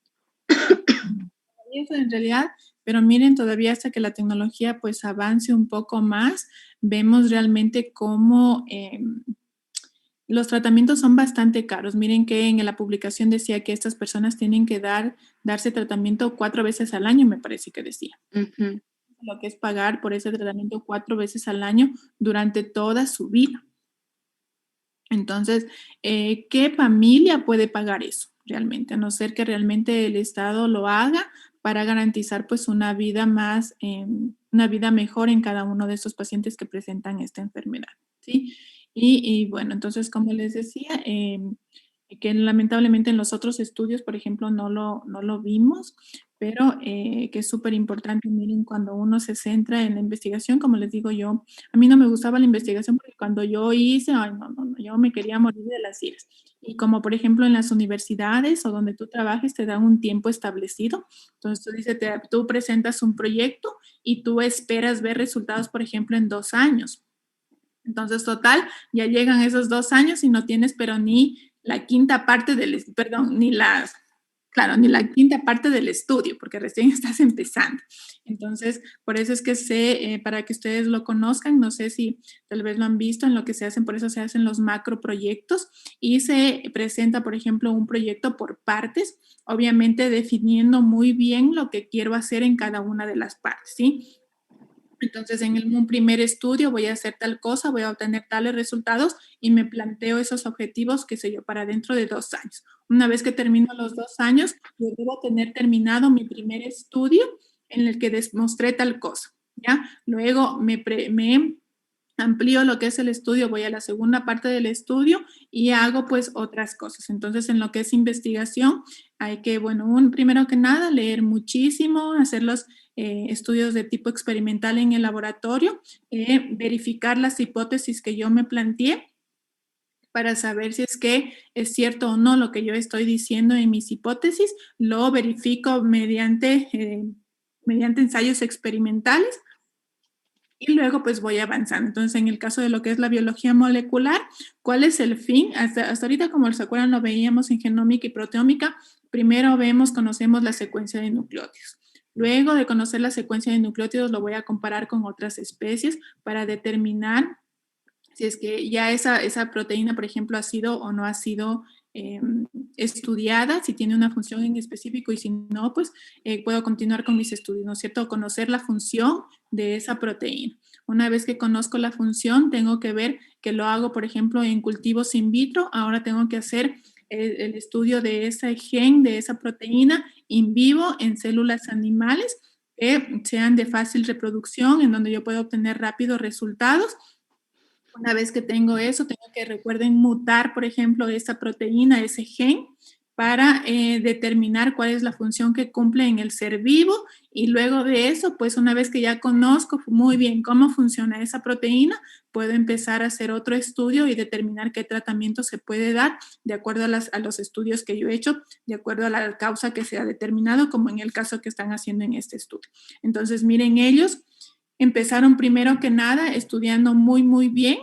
Eso en realidad, pero miren, todavía hasta que la tecnología pues avance un poco más, vemos realmente cómo los tratamientos son bastante caros. Miren que en la publicación decía que estas personas tienen que darse tratamiento 4 veces al año, me parece que decía. Uh-huh. Lo que es pagar por ese tratamiento 4 veces al año durante toda su vida. Entonces, ¿qué familia puede pagar eso realmente? A no ser que realmente el Estado lo haga para garantizar pues una vida mejor en cada uno de estos pacientes que presentan esta enfermedad, ¿sí? Y bueno, entonces, como les decía, que lamentablemente en los otros estudios, por ejemplo, no lo vimos, pero que es súper importante, miren, cuando uno se centra en la investigación, como les digo yo, a mí no me gustaba la investigación porque cuando yo hice, yo me quería morir de las iras. Y como por ejemplo en las universidades o donde tú trabajes te dan un tiempo establecido, entonces tú presentas un proyecto y tú esperas ver resultados, por ejemplo, en 2 años. Entonces, total, ya llegan esos 2 años y no tienes, pero ni la quinta parte ni Claro, ni la quinta parte del estudio, porque recién estás empezando. Entonces, por eso es que para que ustedes lo conozcan, no sé si tal vez lo han visto en lo que se hacen, por eso se hacen los macroproyectos y se presenta, por ejemplo, un proyecto por partes, obviamente definiendo muy bien lo que quiero hacer en cada una de las partes, ¿sí? Entonces, en un primer estudio voy a hacer tal cosa, voy a obtener tales resultados y me planteo esos objetivos, qué sé yo, para dentro de 2 años. Una vez que termino los 2 años, yo debo tener terminado mi primer estudio en el que demostré tal cosa, ¿ya? Luego me amplío lo que es el estudio, voy a la segunda parte del estudio y hago pues otras cosas. Entonces, en lo que es investigación, hay que, bueno, primero que nada, leer muchísimo, hacer los estudios de tipo experimental en el laboratorio, verificar las hipótesis que yo me planteé para saber si es que es cierto o no lo que yo estoy diciendo en mis hipótesis. Lo verifico mediante ensayos experimentales y luego pues voy avanzando. Entonces, en el caso de lo que es la biología molecular, ¿cuál es el fin? Hasta ahorita, como se acuerdan, lo veíamos en genómica y proteómica. Primero conocemos la secuencia de nucleótidos. Luego de conocer la secuencia de nucleótidos, lo voy a comparar con otras especies para determinar si es que ya esa proteína, por ejemplo, ha sido o no ha sido estudiada, si tiene una función en específico y si no, pues puedo continuar con mis estudios, ¿no es cierto? Conocer la función de esa proteína. Una vez que conozco la función, tengo que ver que lo hago, por ejemplo, en cultivos in vitro. Ahora tengo que hacer el estudio de ese gen, de esa proteína in vivo en células animales que sean de fácil reproducción, en donde yo puedo obtener rápidos resultados. Una vez que tengo eso, tengo que, recuerden, mutar, por ejemplo, esa proteína, ese gen, para determinar cuál es la función que cumple en el ser vivo. Y luego de eso, pues una vez que ya conozco muy bien cómo funciona esa proteína, puedo empezar a hacer otro estudio y determinar qué tratamiento se puede dar de acuerdo a los estudios que yo he hecho, de acuerdo a la causa que se ha determinado, como en el caso que están haciendo en este estudio. Entonces, miren, ellos empezaron primero que nada estudiando muy bien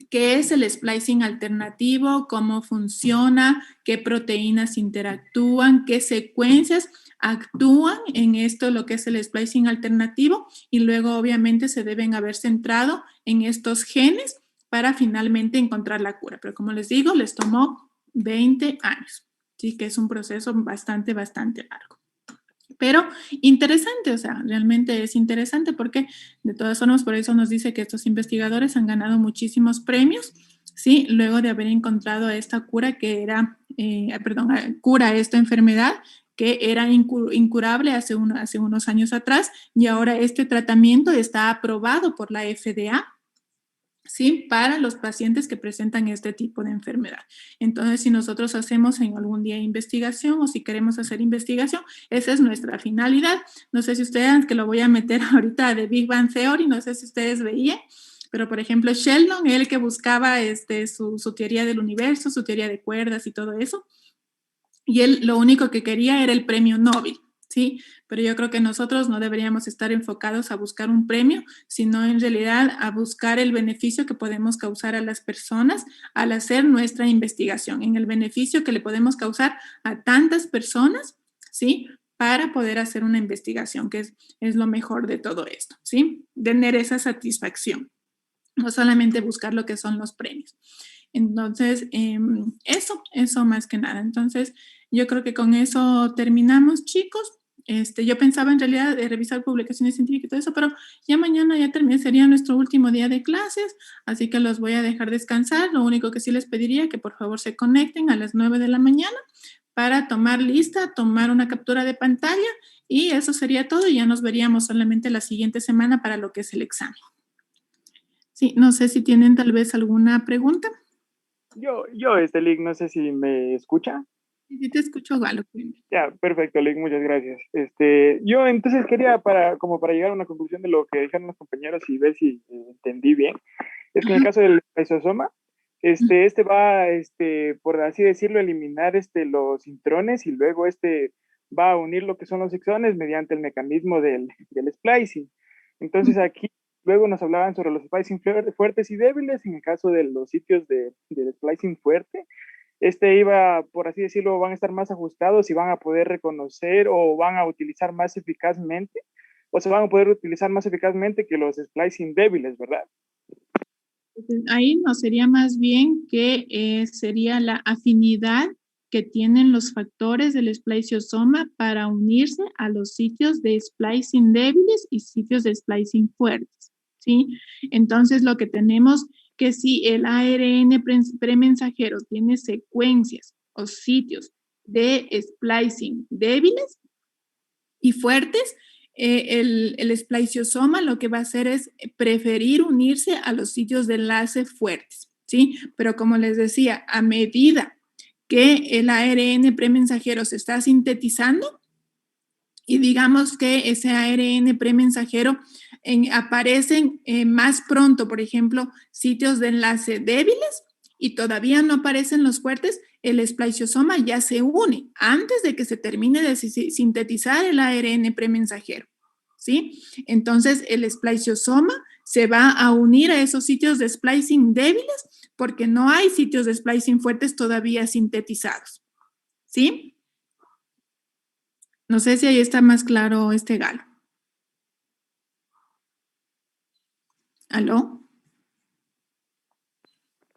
qué es el splicing alternativo, cómo funciona, qué proteínas interactúan, qué secuencias actúan en esto, lo que es el splicing alternativo, y luego obviamente se deben haber centrado en estos genes para finalmente encontrar la cura. Pero como les digo, les tomó 20 años, sí que es un proceso bastante largo. Pero interesante, o sea, realmente es interesante porque de todas formas por eso nos dice que estos investigadores han ganado muchísimos premios, ¿sí? Luego de haber encontrado esta cura que era, cura esta enfermedad que era incurable hace unos años atrás y ahora este tratamiento está aprobado por la FDA, ¿sí? Para los pacientes que presentan este tipo de enfermedad. Entonces, si nosotros hacemos en algún día investigación o si queremos hacer investigación, esa es nuestra finalidad. No sé si ustedes, que lo voy a meter ahorita de Big Bang Theory, no sé si ustedes veían, pero por ejemplo, Sheldon, él que buscaba su teoría del universo, su teoría de cuerdas y todo eso, y él lo único que quería era el premio Nobel, ¿sí? Pero yo creo que nosotros no deberíamos estar enfocados a buscar un premio, sino en realidad a buscar el beneficio que podemos causar a las personas al hacer nuestra investigación, en el beneficio que le podemos causar a tantas personas, ¿sí? Para poder hacer una investigación, que es lo mejor de todo esto, ¿sí? Tener esa satisfacción, no solamente buscar lo que son los premios. Entonces, eso más que nada. Entonces, yo creo que con eso terminamos, chicos. Yo pensaba en realidad de revisar publicaciones científicas y todo eso, pero ya mañana ya sería nuestro último día de clases, así que los voy a dejar descansar. Lo único que sí les pediría que por favor se conecten a las 9 de la mañana para tomar lista, tomar una captura de pantalla y eso sería todo. Y ya nos veríamos solamente la siguiente semana para lo que es el examen. Sí, no sé si tienen tal vez alguna pregunta. Lick, no sé si me escucha. Sí, te escucho, Galo. Ya, perfecto, Lick, muchas gracias. Yo entonces quería como para llegar a una conclusión de lo que dijeron los compañeros y ver si entendí bien, es que en el caso del lisosoma, va, por así decirlo, eliminar los intrones y luego va a unir lo que son los exones mediante el mecanismo del splicing. Entonces aquí luego nos hablaban sobre los splicing fuertes y débiles. En el caso de los sitios del splicing fuerte, iba, por así decirlo, van a estar más ajustados y van a poder reconocer o van a utilizar más eficazmente, o se van a poder utilizar más eficazmente que los splicing débiles, ¿verdad? Ahí no sería más bien que sería la afinidad que tienen los factores del spliceosoma para unirse a los sitios de splicing débiles y sitios de splicing fuertes, ¿sí? Entonces, lo que tenemos que si el ARN premensajero tiene secuencias o sitios de splicing débiles y fuertes, el spliceosoma lo que va a hacer es preferir unirse a los sitios de enlace fuertes, ¿sí? Pero como les decía, a medida que el ARN premensajero se está sintetizando y digamos que ese ARN premensajero aparecen más pronto, por ejemplo, sitios de enlace débiles y todavía no aparecen los fuertes, el spliceosoma ya se une antes de que se termine de sintetizar el ARN premensajero, ¿sí? Entonces, el spliceosoma se va a unir a esos sitios de splicing débiles porque no hay sitios de splicing fuertes todavía sintetizados, ¿sí? No sé si ahí está más claro este Galo. ¿Aló?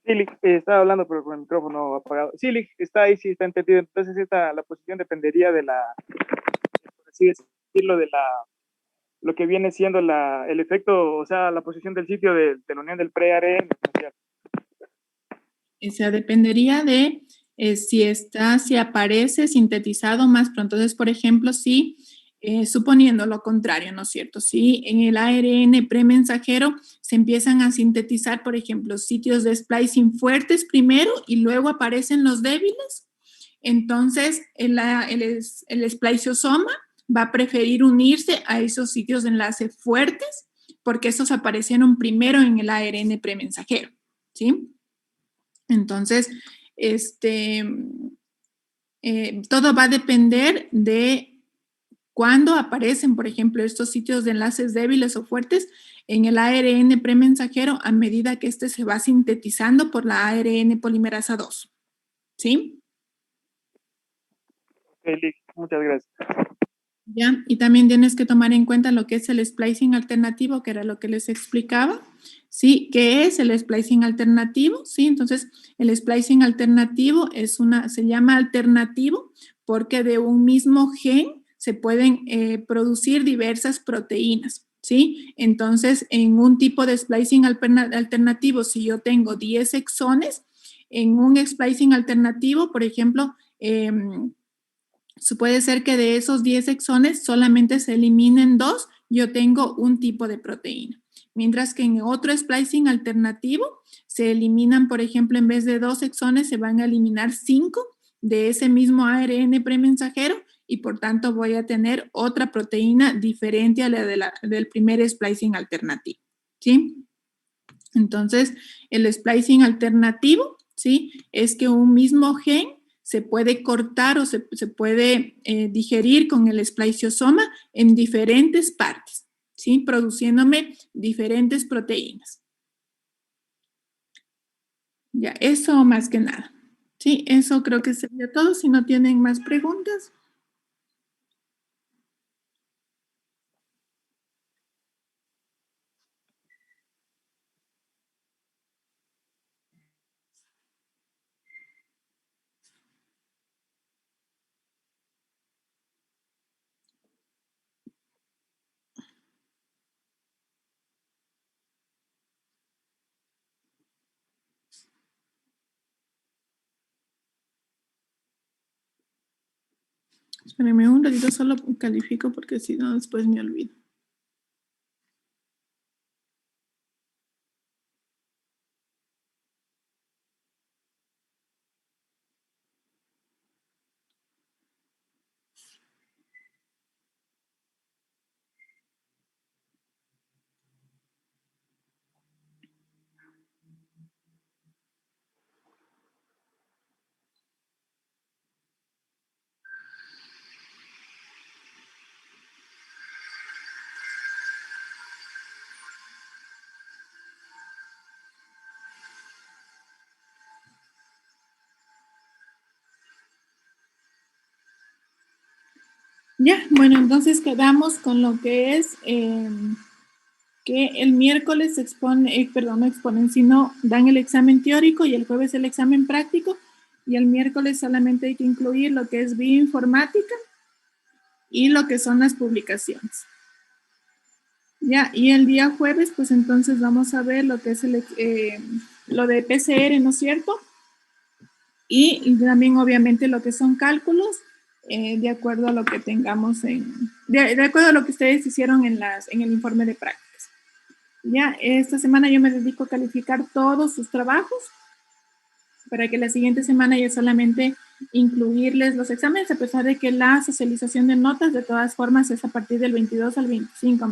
Sí, estaba hablando pero con el micrófono apagado. Sí, está ahí, sí está entendido. Entonces la posición dependería de por así decirlo, lo que viene siendo el efecto, o sea, la posición del sitio de la unión del pre-ARN. O sea, dependería de si aparece sintetizado más pronto. Entonces, por ejemplo, si suponiendo lo contrario, ¿no es cierto? Si en el ARN premensajero se empiezan a sintetizar, por ejemplo, sitios de splicing fuertes primero y luego aparecen los débiles, entonces el spliceosoma va a preferir unirse a esos sitios de enlace fuertes porque esos aparecieron primero en el ARN premensajero, ¿sí? Entonces, todo va a depender de cuándo aparecen, por ejemplo, estos sitios de enlaces débiles o fuertes en el ARN premensajero a medida que este se va sintetizando por la ARN polimerasa 2. ¿Sí? Okay, muchas gracias. ¿Ya? Y también tienes que tomar en cuenta lo que es el splicing alternativo, que era lo que les explicaba. ¿Sí? ¿Qué es el splicing alternativo? Sí, entonces el splicing alternativo se llama alternativo porque de un mismo gen se pueden producir diversas proteínas. ¿Sí? Entonces, en un tipo de splicing alternativo, si yo tengo 10 exones, en un splicing alternativo, por ejemplo, puede ser que de esos 10 exones solamente se eliminen 2, yo tengo un tipo de proteína. Mientras que en otro splicing alternativo se eliminan, por ejemplo, en vez de 2 exones, se van a eliminar 5 de ese mismo ARN premensajero y por tanto voy a tener otra proteína diferente a la del primer splicing alternativo. ¿Sí? Entonces, el splicing alternativo, ¿sí? Es que un mismo gen se puede cortar o se puede digerir con el spliceosoma en diferentes partes, ¿sí? Produciéndome diferentes proteínas. Ya, eso más que nada. Sí, eso creo que sería todo. Si no tienen más preguntas. Espérenme un ratito, solo califico porque si no después me olvido. Ya, bueno, entonces quedamos con lo que es que el miércoles no exponen, sino dan el examen teórico y el jueves el examen práctico, y el miércoles solamente hay que incluir lo que es bioinformática y lo que son las publicaciones. Ya, y el día jueves, pues entonces vamos a ver lo que es lo de PCR, ¿no es cierto? Y también obviamente lo que son cálculos, de acuerdo a lo que tengamos de acuerdo a lo que ustedes hicieron en el informe de prácticas. Ya, esta semana yo me dedico a calificar todos sus trabajos para que la siguiente semana ya solamente incluirles los exámenes, a pesar de que la socialización de notas de todas formas es a partir del 22 al 25,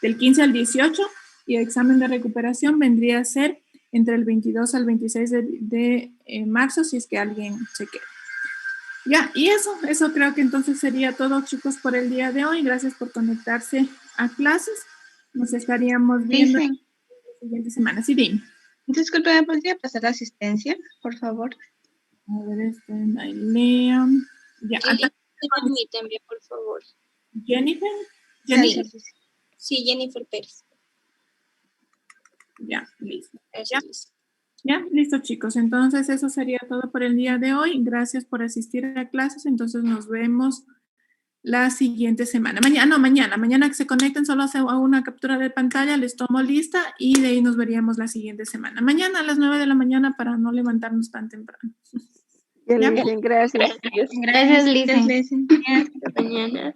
del 15 al 18, y el examen de recuperación vendría a ser entre el 22 al 26 de marzo, si es que alguien se queda. Ya, y eso creo que entonces sería todo, chicos, por el día de hoy. Gracias por conectarse a clases. Nos estaríamos viendo Dicen. la siguiente semana. Sí, dime. Disculpe, ¿me podría pasar la asistencia, por favor? A ver, Nailea. Ya, también, por favor. Jennifer. Sí, Jennifer Pérez. Ya, listo. Gracias. Ya, listo, chicos. Entonces, eso sería todo por el día de hoy. Gracias por asistir a clases. Entonces, nos vemos la siguiente semana. Mañana que se conecten, solo hago una captura de pantalla, les tomo lista y de ahí nos veríamos la siguiente semana. Mañana a las 9 de la mañana para no levantarnos tan temprano. Bien, gracias. Gracias, Lisa. Hasta mañana.